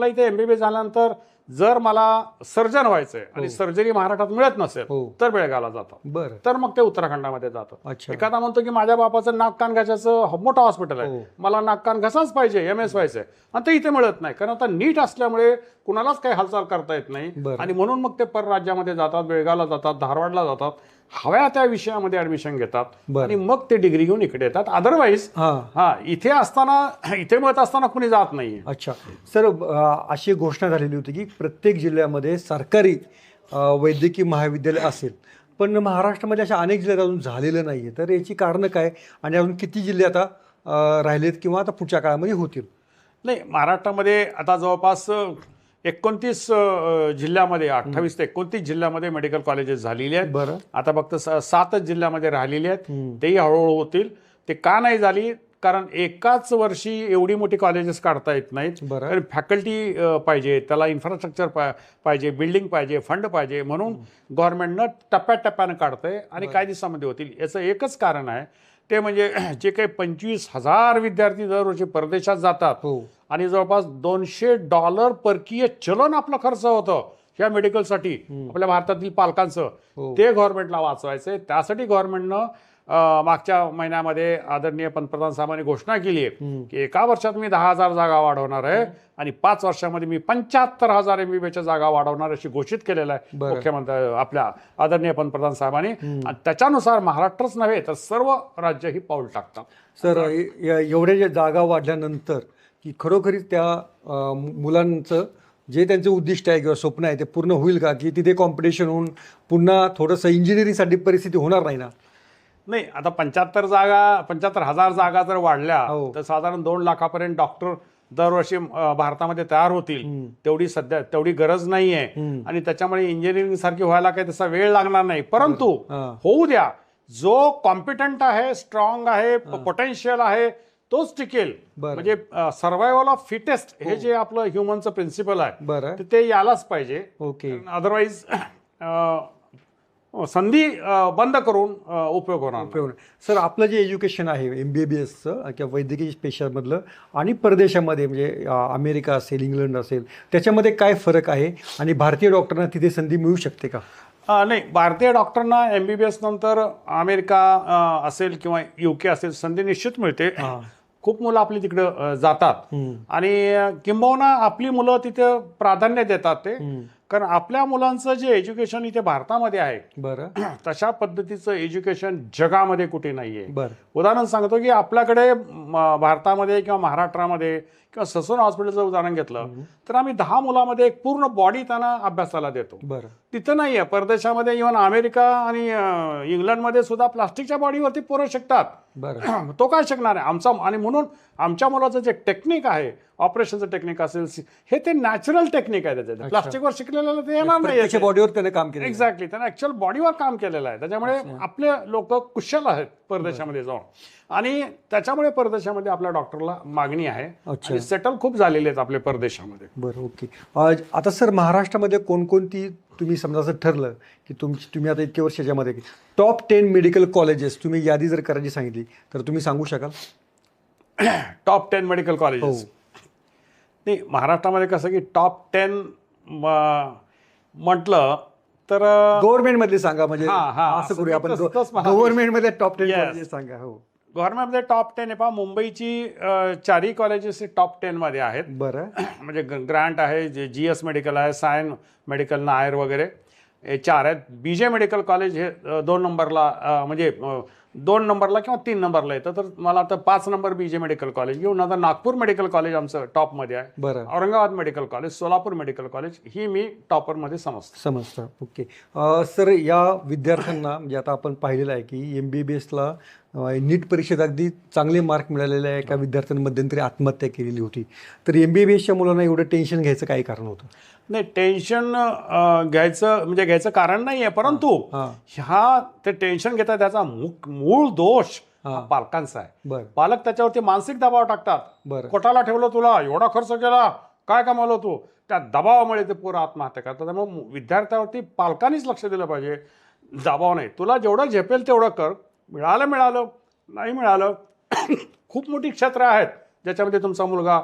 इथं MBBS झाल्यानंतर जर मला सर्जन व्हायचंय आणि सर्जरी महाराष्ट्रात मिळत नसेल तर बेळगावला जातात. तर मग ते उत्तराखंडामध्ये जातं. एखादा म्हणतो की माझ्या बापाचं नाक कान घशाचं मोठं हॉस्पिटल आहे, मला नाक कान घसाच पाहिजे, MS व्हायचंय, आणि ते इथे मिळत नाही कारण आता नीट असल्यामुळे कुणालाच काही हालचाल करता येत नाही. आणि म्हणून मग ते परराज्यामध्ये जातात, बेळगावला जातात, धारवाडला जातात, हव्या त्या विषयामध्ये ऍडमिशन घेतात आणि मग ते डिग्री घेऊन इकडे येतात. अदरवाईज इथे मिळत असताना कुणी जात नाही. अच्छा सर. अशी घोषणा झालेली होती की प्रत्येक जिल्ह्यामध्ये सरकारी वैद्यकीय महाविद्यालय असेल, पण महाराष्ट्रामध्ये अशा अनेक जिल्ह्यात अजून झालेलं नाहीये. तर याची कारणं काय आणि अजून किती जिल्हे आता राहिलेत किंवा आता पुढच्या काळामध्ये होतील? नाही, महाराष्ट्रामध्ये आता जवळपास 29 जिल्ह्यामध्ये 28 ते 29 जिल्ह्यामध्ये मेडिकल कॉलेजेस झालेली आहेत. बरं. आता फक्त 7च जिल्ह्यामध्ये राहिलेली आहेत. तेही हळूहळू होतील. ते का नाही झाली कारण एकाच वर्षी एवढी मोठी कॉलेजेस काढता येत नाहीत. कारण फॅकल्टी पाहिजे, त्याला इन्फ्रास्ट्रक्चर पाहिजे, बिल्डिंग पाहिजे, फंड पाहिजे. म्हणून गव्हर्नमेंटनं टप्प्याटप्प्यानं काढतंय आणि काही दिवसामध्ये होतील. याचं एकच कारण आहे ते म्हणजे जे काही 25,000 विद्यार्थी दरवर्षी परदेशात जातात आणि जवळपास $200 परकीय चलन आपलं खर्च होतं ह्या मेडिकलसाठी आपल्या भारतातील पालकांचं, ते गव्हर्नमेंटला वाचवायचंय. त्यासाठी गव्हर्नमेंटनं मागच्या महिन्यामध्ये आदरणीय पंतप्रधान साहेबांनी घोषणा केली आहे की एका वर्षात मी 10,000 जागा वाढवणार आहे आणि 5 वर्षामध्ये मी 75,000 MBBSच्या जागा वाढवणार अशी घोषित केलेलं आहे मुख्यमंत्री आपल्या आदरणीय पंतप्रधान साहेबांनी. आणि त्याच्यानुसार महाराष्ट्रच नव्हे तर सर्व राज्य ही पाऊल टाकतात. सर, एवढ्या जागा वाढल्यानंतर की खरोखरीच त्या मुलांचं जे त्यांचं उद्दिष्ट आहे किंवा स्वप्न आहे ते पूर्ण होईल का, की तिथे कॉम्पिटिशन होऊन पुन्हा थोडंसं इंजिनिअरिंगसाठी परिस्थिती होणार नाही ना? नाही, आता 75,000 जागा जर वाढल्या तर साधारण 2 लाखापर्यंत डॉक्टर दरवर्षी भारतामध्ये तयार होतील. तेवढी गरज नाहीये आणि त्याच्यामुळे इंजिनिअरिंग सारखी व्हायला काही तसा वेळ लागणार नाही. परंतु होऊ द्या, जो कॉम्पिटंट आहे, स्ट्रॉंग आहे, पोटेन्शियल आहे तोच टिकेल. म्हणजे सर्व्हायव्हल ऑफ फिटेस्ट हे जे आपलं ह्युमनचं प्रिन्सिपल आहे ते यायलाच पाहिजे. ओके. अदरवाईज संधी बंद करून उपयोग होणार नाही. उपयोग नाही. सर आपलं जे एज्युकेशन आहे MBBSचं किंवा वैद्यकीय पेशामधलं आणि परदेशामध्ये म्हणजे अमेरिका असेल इंग्लंड असेल त्याच्यामध्ये काय फरक आहे आणि भारतीय डॉक्टरांना तिथे संधी मिळू शकते का? नाही, भारतीय डॉक्टरांना MBBS नंतर अमेरिका असेल किंवा UK असेल संधी निश्चित मिळते. खूप मुलं आपली तिकडं जातात आणि किंबहुना आपली मुलं तिथे प्राधान्य देतात ते, कारण आपल्या मुलांचं जे एज्युकेशन इथे भारतामध्ये आहे बरं तशा पद्धतीचं एज्युकेशन जगामध्ये कुठे नाहीये. बरं उदाहरण सांगतो की आपल्याकडे भारतामध्ये किंवा महाराष्ट्रामध्ये किंवा ससून हॉस्पिटलचं उदाहरण घेतलं तर आम्ही 10 मुलामध्ये एक पूर्ण बॉडी त्यांना अभ्यासाला देतो. बरं तिथं नाहीये. परदेशामध्ये इव्हन अमेरिका आणि इंग्लंडमध्ये सुद्धा प्लास्टिकच्या बॉडीवरती पोरं शिकतात. बरं तो काय शिकणार आहे आमचा? आणि म्हणून आमच्या मुलाचं जे टेक्निक आहे, ऑपरेशनचं टेक्निक असेल, हे ते नॅचरल टेक्निक आहे. त्याच्यात प्लास्टिकवर शिकलेलं ते येणार नाही. बॉडीवर त्याने काम केलं. एक्झॅक्टली, त्याने ऍक्च्युअल बॉडीवर काम केलेलं आहे. त्याच्यामुळे आपले लोक कुशल आहेत परदेशामध्ये जाऊन आणि त्याच्यामुळे परदेशामध्ये आपल्या डॉक्टरला मागणी आहे आणि सेटल खूप झालेले आहेत आपले परदेशामध्ये. बरं ओके. आता सर महाराष्ट्रामध्ये कोणकोणती तुम्ही समजा असं ठरलं की तुम्ही आता इतके वर्ष याच्यामध्ये टॉप 10 मेडिकल कॉलेजेस तुम्ही यादी जर करायची सांगितली तर तुम्ही सांगू शकाल? टॉप 10 मेडिकल कॉलेजेस नाही, महाराष्ट्रामध्ये कसं की टॉप 10 म्हटलं तर गव्हर्नमेंट मधले सांगा. म्हणजे असं असं करूया आपण गव्हर्नमेंट मध्ये टॉप 10 कॉलेजेस सांगा. हो गव्हर्नमेंटमध्ये टॉप 10 आहे पहा. मुंबईची 4 कॉलेजेस टॉप 10 मध्ये आहेत. बरं म्हणजे ग्रँट आहे, GS मेडिकल आहे, सायन मेडिकल, नायर वगैरे हे 4 आहेत. BJ मेडिकल कॉलेज हे 2 नंबरला म्हणजे 2 नंबरला किंवा 3 नंबरला येतं. तर मला आता 5 नंबर BJ मेडिकल कॉलेज घेऊन आता नागपूर मेडिकल कॉलेज आमचं टॉपमध्ये आहे. बरं Aurangabad medical college, Solapur medical college ही मी टॉपरमध्ये समजतं. ओके. सर या विद्यार्थ्यांना म्हणजे आता आपण पाहिलेलं आहे की MBBSला नीट परीक्षेत अगदी चांगले मार्क मिळालेले आहे. एका विद्यार्थ्याने मध्यंतरी आत्महत्या केलेली होती. तर MBBSच्या मुलांना एवढं टेन्शन घ्यायचं काय कारण होतं? नाही, टेन्शन घ्यायचं कारण नाही आहे, परंतु ते टेन्शन घेतात त्याचा मूळ दोष पालकांचा आहे. पालक त्याच्यावरती मानसिक दबाव टाकतात. कोटाला ठेवलं, तुला एवढा खर्च केला, काय कमावलं तू, त्या दबावामुळे ते पोरं आत्महत्या करतात. त्यामुळे विद्यार्थ्यावरती पालकांनीच लक्ष दिलं पाहिजे. दबाव नाही, तुला जेवढं झेपेल तेवढं कर, मिळालं नाही मिळालं खूप मोठी क्षेत्र आहेत ज्याच्यामध्ये तुमचा मुलगा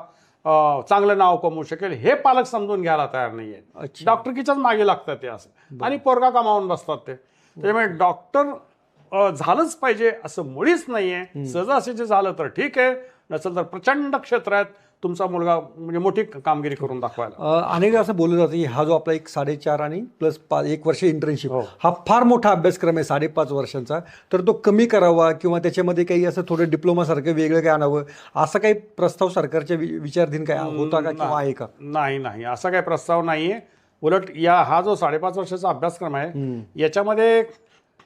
चांगलं नाव कमवू शकेल, हे पालक समजून घ्यायला तयार नाही आहेत. डॉक्टरकीच्याच मागे लागतात ते असं आणि पोरगा कमावून बसतात ते. त्याच्यामुळे डॉक्टर झालंच पाहिजे असं मुळीच नाहीये. सहजासहजी झालं तर ठीक आहे, नसेल तर प्रचंड क्षेत्र आहेत तुमचा मुलगा म्हणजे मोठी कामगिरी करून दाखवायला. अनेकदा असं बोललं जातं की हा जो आपला 4.5 आणि प्लस 1 वर्ष इंटर्नशिप हा फार मोठा अभ्यासक्रम आहे 5.5 वर्षांचा, तर तो कमी करावा किंवा त्याच्यामध्ये काही असं थोडं डिप्लोमासारखं वेगळं काय आणावं असा काही प्रस्ताव सरकारच्या विचाराधीन काय होता का किंवा आहे का? नाही, असा काही प्रस्ताव नाहीये. उलट हा जो 5.5 वर्षाचा अभ्यासक्रम आहे याच्यामध्ये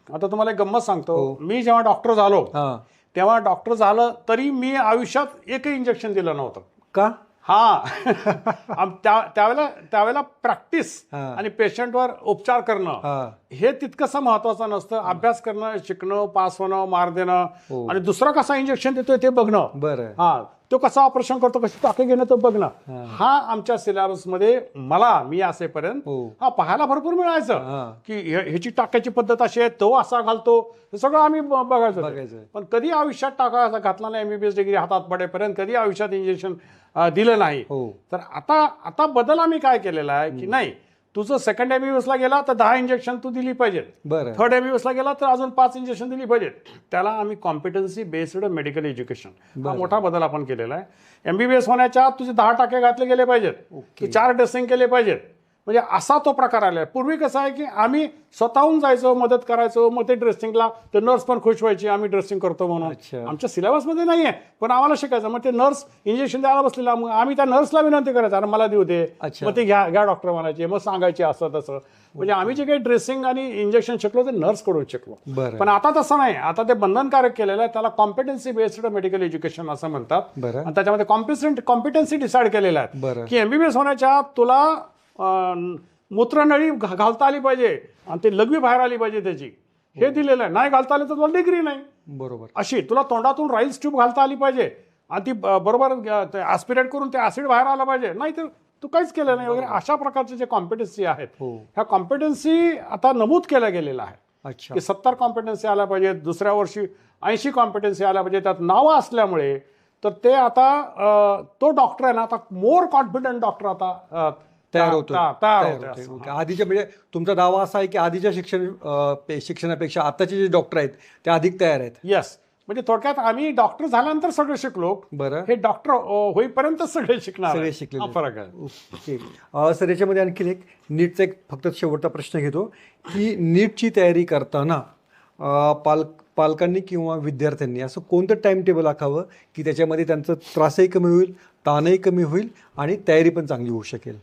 आता तुम्हाला एक गंमत सांगतो. मी जेव्हा डॉक्टर झालो तेव्हा डॉक्टर झालं तरी मी आयुष्यात एकही इंजेक्शन दिलं नव्हतं. का? त्यावेळेला प्रॅक्टिस आणि पेशंटवर उपचार करणं हे तितकंसं महत्वाचं नसतं. अभ्यास करणं, शिकणं, पास होणं, मार देणं आणि दुसरा कसा इंजेक्शन देतोय ते बघणं. बरं तो कसा ऑपरेशन करतो, कशी टाके घेणं तो बघणं. हा आमच्या सिलेबसमध्ये मी असेपर्यंत पाहायला भरपूर मिळायचं की ह्याची टाक्याची पद्धत अशी आहे, तो असा घालतो, हे सगळं आम्ही बघायचं. पण कधी आयुष्यात टाका घातला नाही. MBBS डिग्री हातात पडेपर्यंत कधी आयुष्यात इंजेक्शन दिलं नाही. तर आता बदल आम्ही काय केलेला आहे की नाही, तुझं सेकंड MBBS ला गेला तर 10 इंजेक्शन तू दिली पाहिजेत, थर्ड MBBS ला गेला तर अजून 5 इंजेक्शन दिली पाहिजेत. त्याला आम्ही कॉम्पिटन्सी बेस्ड मेडिकल एज्युकेशन हा मोठा बदल आपण केलेला आहे. MBBS होण्याच्या तुझे 10 टाके घातले गेले पाहिजेत, 4 ड्रेसिंग केले पाहिजेत. म्हणजे असा तो प्रकार आलाय. पूर्वी कसं आहे की आम्ही स्वतःहून जायचो, मदत करायचो, मग ते ड्रेसिंगला ते नर्स पण खुश व्हायची आम्ही ड्रेसिंग करतो म्हणून. आमच्या सिलेबसमध्ये नाहीये पण आम्हाला शिकायचं. मग ते नर्स इंजेक्शन द्यायला बसलेला, मग आम्ही त्या नर्सला विनंती करायचं, अरे मला देऊ दे, मग ते घ्या डॉक्टर म्हणायचे, मग सांगायचे असं तसं. म्हणजे आम्ही जे काही ड्रेसिंग आणि इंजेक्शन शिकलो ते नर्स कडून शिकलो. पण आता तसं नाही, आता ते बंधनकारक केलेलं आहे. त्याला कॉम्पिटन्सी बेस्ड मेडिकल एज्युकेशन असं म्हणतात. आणि त्याच्यामध्ये कॉम्पिटन्सी डिसाईड केलेल्या आहेत की MBBS होण्याच्या तुला मूत्रनळी घालता आली पाहिजे आणि ते लघवी बाहेर आली पाहिजे त्याची, हे दिलेलं आहे. नाही घालता आली तर तुला डिग्री नाही. बरोबर. अशी तुला तोंडातून राईल्स ट्यूब घालता आली पाहिजे आणि ती बरोबर ऍस्पिरेट करून ते ऍसिड बाहेर आलं पाहिजे, नाही तर तू काहीच केलं नाही वगैरे. अशा प्रकारचे जे कॉम्पिटन्सी आहेत ह्या कॉम्पिटन्सी आता नमूद केल्या गेलेल्या आहे. अच्छा. की 70 कॉम्पिटन्सी आल्या पाहिजेत, दुसऱ्या वर्षी 80 कॉम्पिटन्सी आल्या पाहिजे. त्यात नावं असल्यामुळे तर ते आता तो डॉक्टर आहे ना, आता मोर कॉन्फिडंट डॉक्टर आता तयार होतो. तयार होते. ओके. आधीच्या म्हणजे तुमचा दावा असा आहे की आधीच्या शिक्षणापेक्षा आताचे जे डॉक्टर आहेत ते अधिक तयार आहेत. येस, म्हणजे थोडक्यात आम्ही डॉक्टर झाल्यानंतर सगळे शिकलो, बरं. हे डॉक्टर होईपर्यंत सगळे शिकणार, सगळे शिकलेले. हा फरक आहे. ओके. सर, याच्यामध्ये आणखी एक नीटचा एक फक्त शेवटचा प्रश्न घेतो की नीटची तयारी करताना पालकांनी किंवा विद्यार्थ्यांनी असं कोणतं टाइम टेबल आखावं की त्याच्यामध्ये त्यांचं त्रासही कमी होईल, ताणही कमी होईल आणि तयारी पण चांगली होऊ शकेल?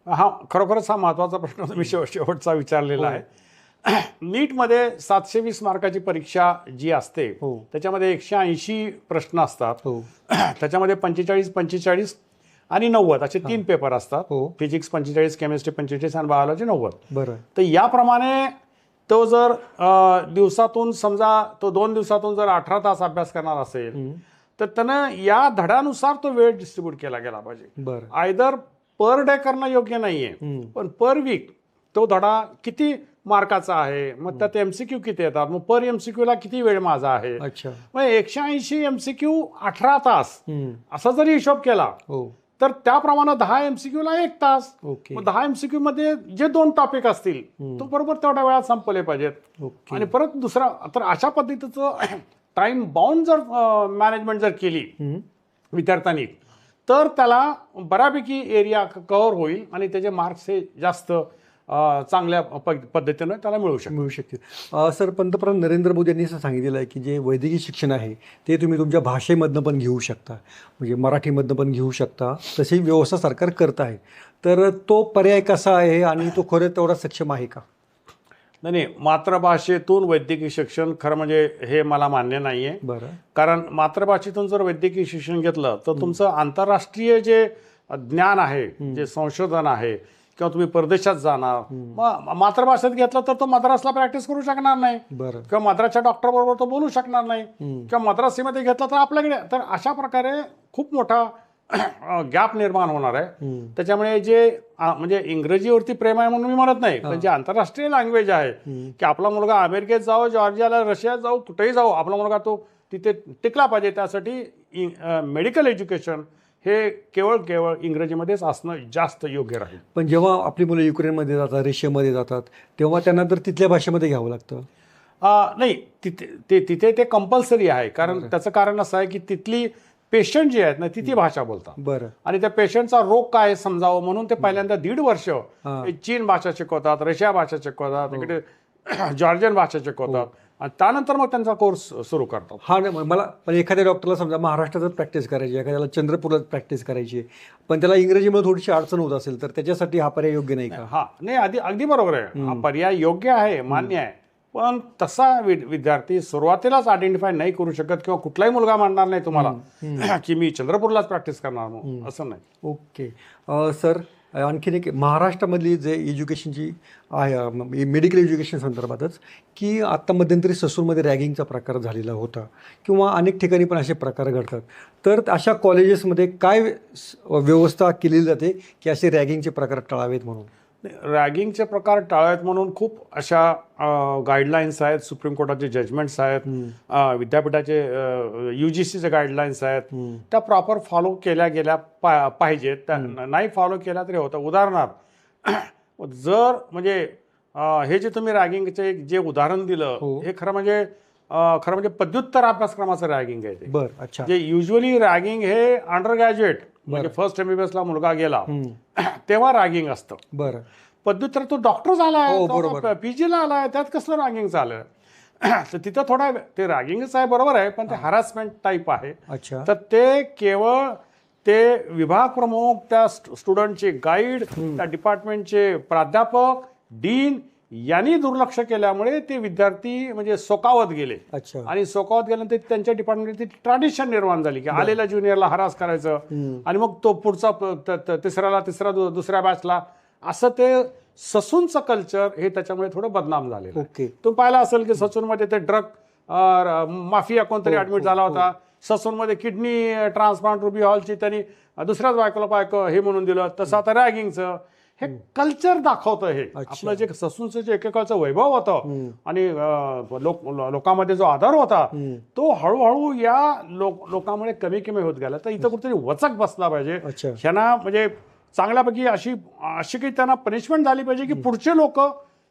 हा खरोखरच हा महत्त्वाचा प्रश्न तुम्ही शेवटचा विचारलेला आहे. नीटमध्ये 720 मार्काची परीक्षा जी असते त्याच्यामध्ये 180 प्रश्न असतात. त्याच्यामध्ये 45, 45 आणि 90 असे 3 पेपर असतात. फिजिक्स 45, केमिस्ट्री 45 आणि बायोलॉजी 90. बरं. तर याप्रमाणे तो जर दिवसातून समजा तो 2 दिवसातून जर 18 तास अभ्यास करणार असेल तर त्यानं या धड्यानुसार तो वेळ डिस्ट्रीब्यूट केला गेला पाहिजे. बरं. आयदर पर डे करणं योग्य नाहीये, पण पर वीक तो धडा किती मार्काचा आहे, मग त्यात एमसीक्यू किती येतात, मग पर एमसीक्यू ला किती वेळ माझा आहे. अच्छा. मग 180 एमसीक्यू 18 तास असा जरी हिशोब केला तर त्याप्रमाणे 10 एमसीक्यू ला 1 तास. ओके. मग 10 एमसीक्यू मध्ये जे 2 टॉपिक असतील तो बरोबर तेवढ्या वेळात संपले पाहिजेत. आणि परत दुसरा तर अशा पद्धतीचं टाइम बाउंड जर मॅनेजमेंट जर केली विद्यार्थ्यांनी तर त्याला बऱ्यापैकी एरिया कव्हर होईल आणि त्याचे मार्क्स हे जास्त चांगल्या पद्धतीनं त्याला मिळू शकतील. सर, पंतप्रधान नरेंद्र मोदी यांनी असं सांगितलेलं आहे की जे वैद्यकीय शिक्षण आहे ते तुम्ही तुमच्या भाषेमधनं पण घेऊ शकता, म्हणजे मराठीमधनं पण घेऊ शकता. तशी व्यवस्था सरकार करत आहे. तर तो पर्याय कसा आहे आणि तो खरं तेवढा सक्षम आहे का? नाही, मातृभाषेतून वैद्यकीय शिक्षण खरं म्हणजे हे मला मान्य नाहीये. बरं. कारण मातृभाषेतून जर वैद्यकीय शिक्षण घेतलं तर तुमचं आंतरराष्ट्रीय जे ज्ञान आहे, जे संशोधन आहे, किंवा तुम्ही परदेशात जाणार, मग मातृभाषेत घेतलं तर तो मद्रासला प्रॅक्टिस करू शकणार नाही, किंवा मद्रासच्या डॉक्टर बरोबर तो बोलू शकणार नाही, किंवा मद्रासीमध्ये घेतलं तर आपल्याकडे. तर अशा प्रकारे खूप मोठा गॅप निर्माण होणार आहे. त्याच्यामुळे जे म्हणजे इंग्रजीवरती प्रेम आहे म्हणून मी म्हणत नाही, पण जे आंतरराष्ट्रीय लँग्वेज आहे की आपला मुलगा अमेरिकेत जाऊ, जॉर्जियाला, रशियात जाऊ, कुठेही जाऊ, आपला मुलगा तो तिथे टिकला पाहिजे. त्यासाठी मेडिकल एज्युकेशन हे केवळ इंग्रजीमध्येच असणं जास्त योग्य राहील. पण जेव्हा आपली मुलं युक्रेनमध्ये जातात, रशियामध्ये जातात, तेव्हा त्यांना तर तिथल्या भाषेमध्ये घ्यावं लागतं. नाही, तिथे ते कंपल्सरी आहे. कारण त्याचं कारण असं आहे की तिथली पेशंट जे आहेत ना ती भाषा बोलतात. बरं. आणि त्या पेशंटचा रोग काय समजावं म्हणून ते पहिल्यांदा 1.5 वर्ष चीन भाषा शिकवतात, रशिया भाषा शिकवतात, इकडे जॉर्जियन भाषा शिकवतात आणि त्यानंतर मग त्यांचा कोर्स सुरू करतात. हा, मला पण एखाद्या डॉक्टरला समजा महाराष्ट्रातच प्रॅक्टिस करायची, एखाद्याला चंद्रपूरला प्रॅक्टिस करायची, पण त्याला इंग्रजीमध्ये थोडीशी अडचण होत असेल तर त्याच्यासाठी हा पर्याय योग्य नाही का? हा, नाही, अगदी बरोबर आहे. हा पर्याय योग्य आहे, मान्य आहे. पण तसा विद्यार्थी सुरुवातीलाच आयडेंटिफाय नाही करू शकत, किंवा कुठलाही मुलगा म्हणणार नाही तुम्हाला की मी चंद्रपूरलाच प्रॅक्टिस करणार, असं नाही. ओके. सर, आणखीन एक महाराष्ट्रामधली जे एज्युकेशनची आहे, मेडिकल एज्युकेशन संदर्भातच, की आत्ता मध्यंतरी ससूरमध्ये रॅगिंगचा प्रकार झालेला होता किंवा अनेक ठिकाणी पण असे प्रकार घडतात. तर अशा कॉलेजेसमध्ये काय व्यवस्था केलेली जाते की असे रॅगिंगचे प्रकार टाळावेत म्हणून? रॅगिंगचे प्रकार टाळावेत म्हणून खूप अशा गाईडलाईन्स आहेत, सुप्रीम कोर्टाचे जजमेंट्स आहेत, विद्यापीठाचे UGCचे गाईडलाईन्स आहेत, त्या प्रॉपर फॉलो केल्या गेल्या पाहिजेत. त्या नाही फॉलो केल्या तरी होतं. उदाहरणार्थ जर म्हणजे हे जे तुम्ही रॅगिंगचे जे उदाहरण दिलं हे खरं म्हणजे पदव्युत्तर अभ्यासक्रमाचं रॅगिंग आहे ते. बरं. अच्छा. जे युजली रॅगिंग हे अंडर ग्रॅज्युएट म्हणजे फर्स्ट MBBS ला मुलगा गेला तेव्हा रॅगिंग असतं. बरं. पदव्युत्तर तो डॉक्टर झालाय, PG ला आलाय, त्यात कसलं रॅगिंग चालू आहे? तर तिथं थोडा ते रॅगिंगच आहे, बरोबर आहे, पण ते हॅरासमेंट टाईप आहे. अच्छा. तर ते केवळ ते विभाग प्रमुख, त्या स्टुडंटचे गाईड, त्या डिपार्टमेंटचे प्राध्यापक, डीन यांनी दुर्लक्ष केल्यामुळे ते विद्यार्थी म्हणजे सोकावत गेले. आणि सोकावत गेल्यानंतर त्यांच्या डिपार्टमेंटची ट्रॅडिशन निर्माण झाली की आलेल्या ज्युनियरला हरास करायचं आणि मग तो पुढचा तिसरा दुसऱ्या बॅचला, असं ते ससूनचं कल्चर हे त्याच्यामुळे थोडं बदनाम झालेलं. तुम्ही पाहिलं असेल की ससूनमध्ये ते ड्रग माफिया कोणतरी ऍडमिट झाला होता. ससूनमध्ये किडनी ट्रान्सप्लांट रुबी हॉलची त्यांनी दुसऱ्याच बायकोला हे म्हणून दिलं. तसं आता रॅगिंगचं हे कल्चर दाखवतं. हे आपलं जे ससूनचं जे एकेकाळचं वैभव होतं आणि लोकांमध्ये जो आदर होता तो हळूहळू या लोकांमुळे कमी कमी होत गेला. तर इथं कुठेतरी वचक बसला पाहिजे ह्यांना, म्हणजे चांगल्यापैकी अशी काही त्यांना पनिशमेंट झाली पाहिजे की पुढचे लोक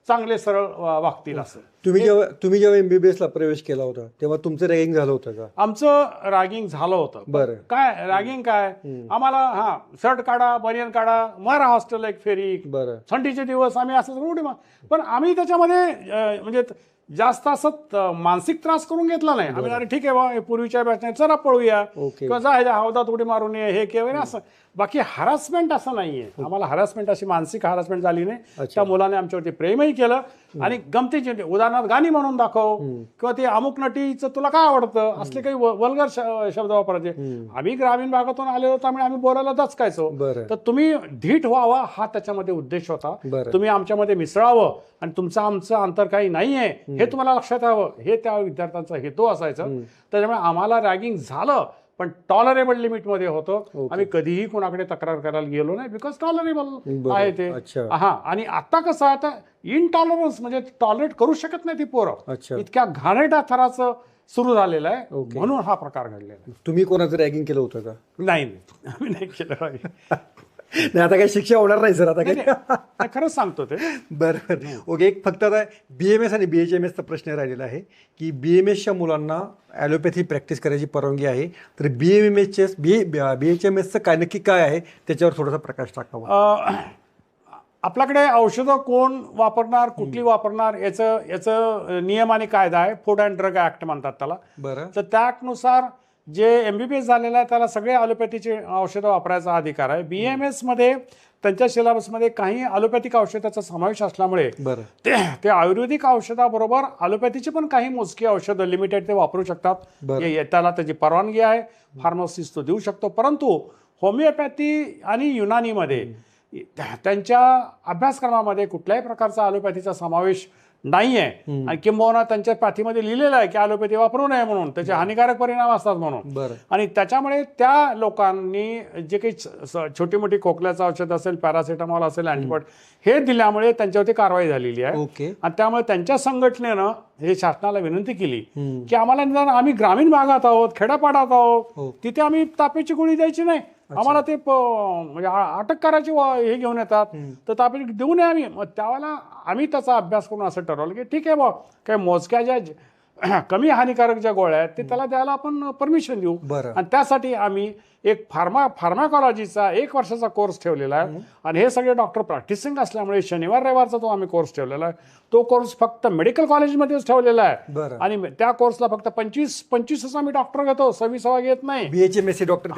चांगले सरळ वागतील. असं तुम्ही जेव्हा MBBS ला प्रवेश केला होता तेव्हा तुमचं रॅगिंग झालं होतं का? आमचं रॅगिंग झालं होतं. बरं. काय रॅगिंग काय, आम्हाला शर्ट काढा, बनियन काढा, मारा हॉस्टेल एक फेरी, बरं, थंडीचे दिवस आम्ही असं पण आम्ही त्याच्यामध्ये म्हणजे जास्त असं मानसिक त्रास करून घेतला नाही. आम्ही अरे ठीक आहे बा, पूर्वीच्या बॅचने चला पळूया किंवा जा हौदात उडी मारून ये, हे वगैरे असं. बाकी हॅरासमेंट असं नाहीये आम्हाला. हॅरासमेंट अशी मानसिक हॅरासमेंट झाली नाही. त्या मुलाने आमच्यावरती प्रेमही केलं आणि गमतीची उदाहरणार्थ गाणी म्हणून दाखव किंवा ते अमुक नटीचं तुला काय आवडतं असले काही वल्गर शब्द वापरायचे. आम्ही ग्रामीण भागातून आलेलो त्यामुळे आम्ही बोलायला दचकायचो. तर तुम्ही धीट व्हावा हा त्याच्यामध्ये उद्देश होता. तुम्ही आमच्यामध्ये मिसळावं आणि तुमचं आमचं अंतर काही नाहीये हे तुम्हाला लक्षात यावं, हे त्या विद्यार्थ्यांचा हेतू असायचा. त्याच्यामुळे आम्हाला रॅगिंग झालं पण टॉलरेबल लिमिटमध्ये होतं. आम्ही कधीही कोणाकडे तक्रार करायला गेलो नाही, बिकॉज टॉलरेबल आहे ते. हा, आणि आता कसं आहे, आता इनटॉलरन्स म्हणजे टॉलरेट करू शकत नाही ती पोरं, इतक्या घाणेरड्या थराचं सुरू झालेलं आहे, म्हणून हा प्रकार घडलेला आहे. तुम्ही कोणाचं रॅगिंग केलं होतं का? नाही, आम्ही नाही केलं. नाही, आता काही शिक्षा होणार नाही सर, आता काही खरंच सांगतो ते. बरं, ओके. एक फक्त आता BMS आणि BHMS प्रश्न राहिलेला आहे की BMSच्या मुलांना ॲलोपॅथी प्रॅक्टिस करायची परवानगी आहे, तर BHMSचं काय नक्की काय आहे त्याच्यावर थोडासा प्रकाश टाकावा. आपल्याकडे औषधं कोण वापरणार, कुठली वापरणार याचं नियम आणि कायदा आहे. फूड अँड ड्रग ऍक्ट म्हणतात त्याला. बरं. तर त्या ऍक्टनुसार जे MBBS झालेलं आहे त्याला सगळे ॲलोपॅथीचे औषधं वापरायचा अधिकार आहे. BMS मध्ये त्यांच्या सिलेबसमध्ये काही ॲलोपॅथिक औषधाचा समावेश असल्यामुळे ते आयुर्वेदिक औषधाबरोबर ॲलोपॅथीची पण काही मोजकी औषधं लिमिटेड ते वापरू शकतात. त्याला त्याची परवानगी आहे, फार्मसिस्ट तो देऊ शकतो. परंतु होमिओपॅथी आणि युनानीमध्ये त्यांच्या अभ्यासक्रमामध्ये कुठल्याही प्रकारचा ॲलोपॅथीचा समावेश नाहीये. आणि किंबहुना त्यांच्या पाठीमध्ये लिहिलेलं आहे की ॲलोपॅथी वापरू नये म्हणून, त्याचे हानिकारक परिणाम असतात म्हणून. आणि त्याच्यामुळे त्या लोकांनी जे काही छोटी मोठी खोकल्याचं औषध असेल, पॅरासिटामॉल असेल, अँटीबायोटिक हे दिल्यामुळे त्यांच्यावरती कारवाई झालेली आहे. आणि त्यामुळे त्यांच्या संघटनेनं हे शासनाला विनंती केली की आम्हाला निदान, आम्ही ग्रामीण भागात आहोत, खेड्यापाड्यात आहोत, तिथे आम्ही तापेची गोळी द्यायची नाही, आम्हाला ते म्हणजे अटक करायची हे घेऊन येतात, तर तापेची देऊ नये आम्ही. त्यावेळेला आम्ही त्याचा अभ्यास करून असं ठरवलं की ठीक आहे बा, काही मोजक्या ज्या कमी हानिकारक ज्या गोळ्या आहेत ते त्याला द्यायला आपण परमिशन देऊ. आणि त्यासाठी आम्ही एक फार्माकॉलॉजीचा 1 वर्षाचा कोर्स ठेवलेला आहे. आणि हे सगळे डॉक्टर प्रॅक्टिसिंग असल्यामुळे शनिवार रविवारचा तो आम्ही कोर्स ठेवलेला आहे. तो कोर्स फक्त मेडिकल कॉलेजमध्येच ठेवलेला आहे. आणि त्या कोर्सला फक्त 25 आम्ही डॉक्टर घेतो, 26 घेत नाही. BHMS डॉक्टर,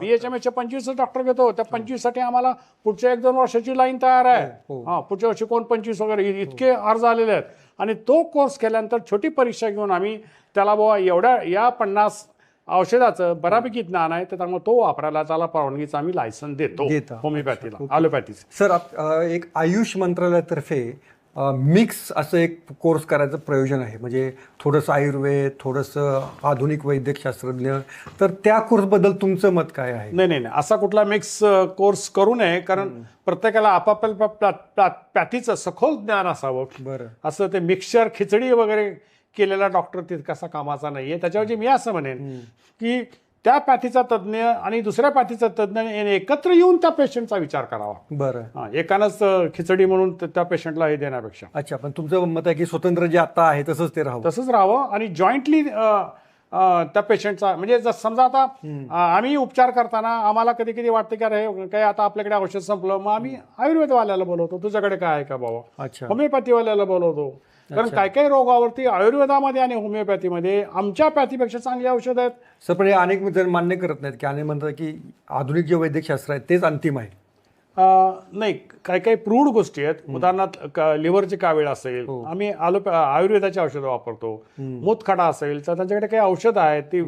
BHMS 25 डॉक्टर घेतो. त्या 25 साठी आम्हाला पुढच्या 1-2 वर्षाची लाईन तयार आहे. पुढच्या वर्षी कोण 25 वगैरे इतके अर्ज आलेले आहेत. आणि तो कोर्स केल्यानंतर छोटी परीक्षा घेऊन आम्ही त्याला बाबा या 50 औषधाचं बऱ्यापैकी ज्ञान आहे, तर त्यामुळे तो वापरायला त्याला परवानगीचा आम्ही लायसन्स देतो होमिओपॅथीला, ॲलोपॅथीचं. सर, एक आयुष मंत्रालयातर्फे मिक्स असं एक कोर्स करायचं प्रयोजन आहे, म्हणजे थोडंसं आयुर्वेद, थोडंसं आधुनिक वैद्यकशास्त्रज्ञ, तर त्या कोर्सबद्दल तुमचं मत काय आहे? नाही, असा कुठला मिक्स कोर्स करू नये, कारण प्रत्येकाला आपापल्या पॅथीचं सखोल ज्ञान असावं. असं ते मिक्सचर खिचडी वगैरे केलेला डॉक्टर तितकासा कामाचा नाहीये. त्याच्यावरची मी असं म्हणेन की त्या पॅथीचा तज्ज्ञ आणि दुसऱ्या पॅथीचा तज्ज्ञ एकत्र येऊन त्या पेशंटचा विचार करावा. एकानंच खिचडी म्हणून त्या पेशंटला हे देण्यापेक्षा. अच्छा, पण तुमचं मत आहे की स्वतंत्र जे आता आहे तसंच ते राहावं आणि जॉईंटली त्या पेशंटचा, म्हणजे जर समजा आता आम्ही उपचार करताना आम्हाला कधी कधी वाटतं की अरे काही आता आपल्याकडे औषध संपलं, मग आम्ही आयुर्वेदवाल्याला बोलवतो, तुझ्याकडे काय आहे का बाबा, होमिओपॅथीवाल्याला बोलवतो. कारण काही रोगावरती आयुर्वेदामध्ये आणि होमिओपॅथीमध्ये आमच्या पॅथीपेक्षा चांगली औषध आहेत. सर, पण अनेक जण मान्य करत नाहीत की अनेक म्हणतात की आधुनिक जे वैद्यकशास्त्र आहे तेच अंतिम आहे. नाही, काही प्रूव्ड गोष्टी आहेत. उदाहरणार्थ लिव्हरची कावीळ असेल, आम्ही आयुर्वेदाची औषधं वापरतो. मूतखडा असेल तर त्यांच्याकडे काही औषधं आहेत, ती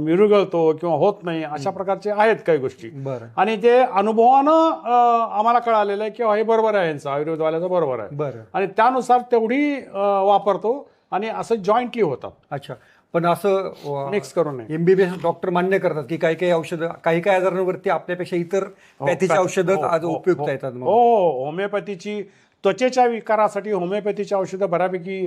मिरुगळतो किंवा होत नाही, अशा प्रकारचे आहेत काही गोष्टी. आणि ते अनुभवानं आम्हाला कळालेलं आहे की हे बरोबर आहे, यांचं आयुर्वेदवाल्याचं बरोबर आहे, आणि त्यानुसार तेवढी वापरतो आणि असं जॉईंटली होतात. अच्छा, पण असं मिक्स करून नाही. एमबीबीएस डॉक्टर मान्य करतात की काही काही औषधं काही काही आजारांवरती आपल्यापेक्षा इतर पॅथीची औषधं आज उपयुक्त येतात. मग हो, होमिओपॅथीची त्वचेच्या विकारासाठी होमिओपॅथीची औषधं बऱ्यापैकी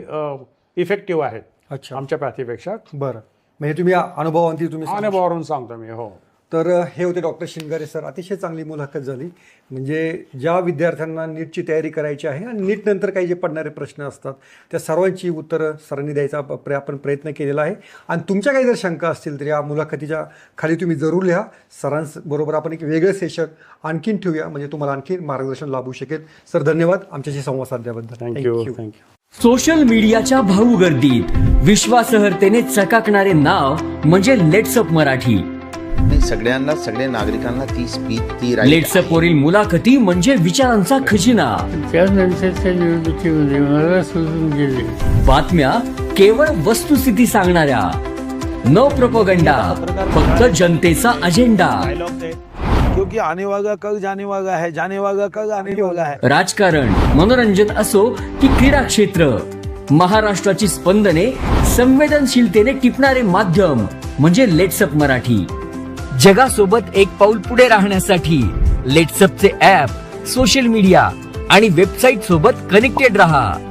इफेक्टिव्ह आहेत अच्छा, आमच्या पॅथीपेक्षा. बरं. म्हणजे तुम्ही अनुभवांती तुम्ही सांगू अनुभवावरून सांगतो मी. हो, तर हे होते डॉक्टर शिंगारे सर. अतिशय चांगली मुलाखत झाली. म्हणजे ज्या विद्यार्थ्यांना नीटची तयारी करायची आहे आणि नीट नंतर काही जे पडणारे प्रश्न असतात त्या सर्वांची उत्तरं सरांनी द्यायचा आपण प्रयत्न केलेला आहे. आणि तुमच्या काही जर शंका असतील तर या मुलाखतीच्या खाली तुम्ही जरूर लिहा. सरांबरोबर आपण एक वेगळं सेशन आणखीन ठेवूया, म्हणजे तुम्हाला आणखीन मार्गदर्शन लाभू शकेल. सर धन्यवाद आमच्याशी संवाद साधल्याबद्दल. थँक्यू. सोशल मीडियाच्या भाऊ गर्दीत विश्वासार्हतेने चकाकणारे नाव म्हणजे लेट्सअप मराठी. नाही, सगळ्या नागरिकांना ती स्पीच ती right लेट्सअप वरील मुलाखती म्हणजे विचारांचा खजिना. त्यानंतरच्या निवडणुकीमध्ये मला सोडून गेले. बातम्या केवळ वस्तुस्थिती सांगणाऱ्या, न प्रोपगंडा, फक्त जनतेचा अजेंडा. क्योंकि आने वाला कल जाने वाला है, जाने वाला कल आने वाला है. राजकारण, मनोरंजन असो की क्रीडा क्षेत्र, महाराष्ट्राची स्पंदने संवेदनशीलतेने टिपणारे माध्यम म्हणजे लेट्सअप मराठी. जगासोबत एक पाऊल पुढे राहण्यासाठी लेट्सअपचे ऍप, सोशल मीडिया आणि वेबसाईट सोबत कनेक्टेड रहा.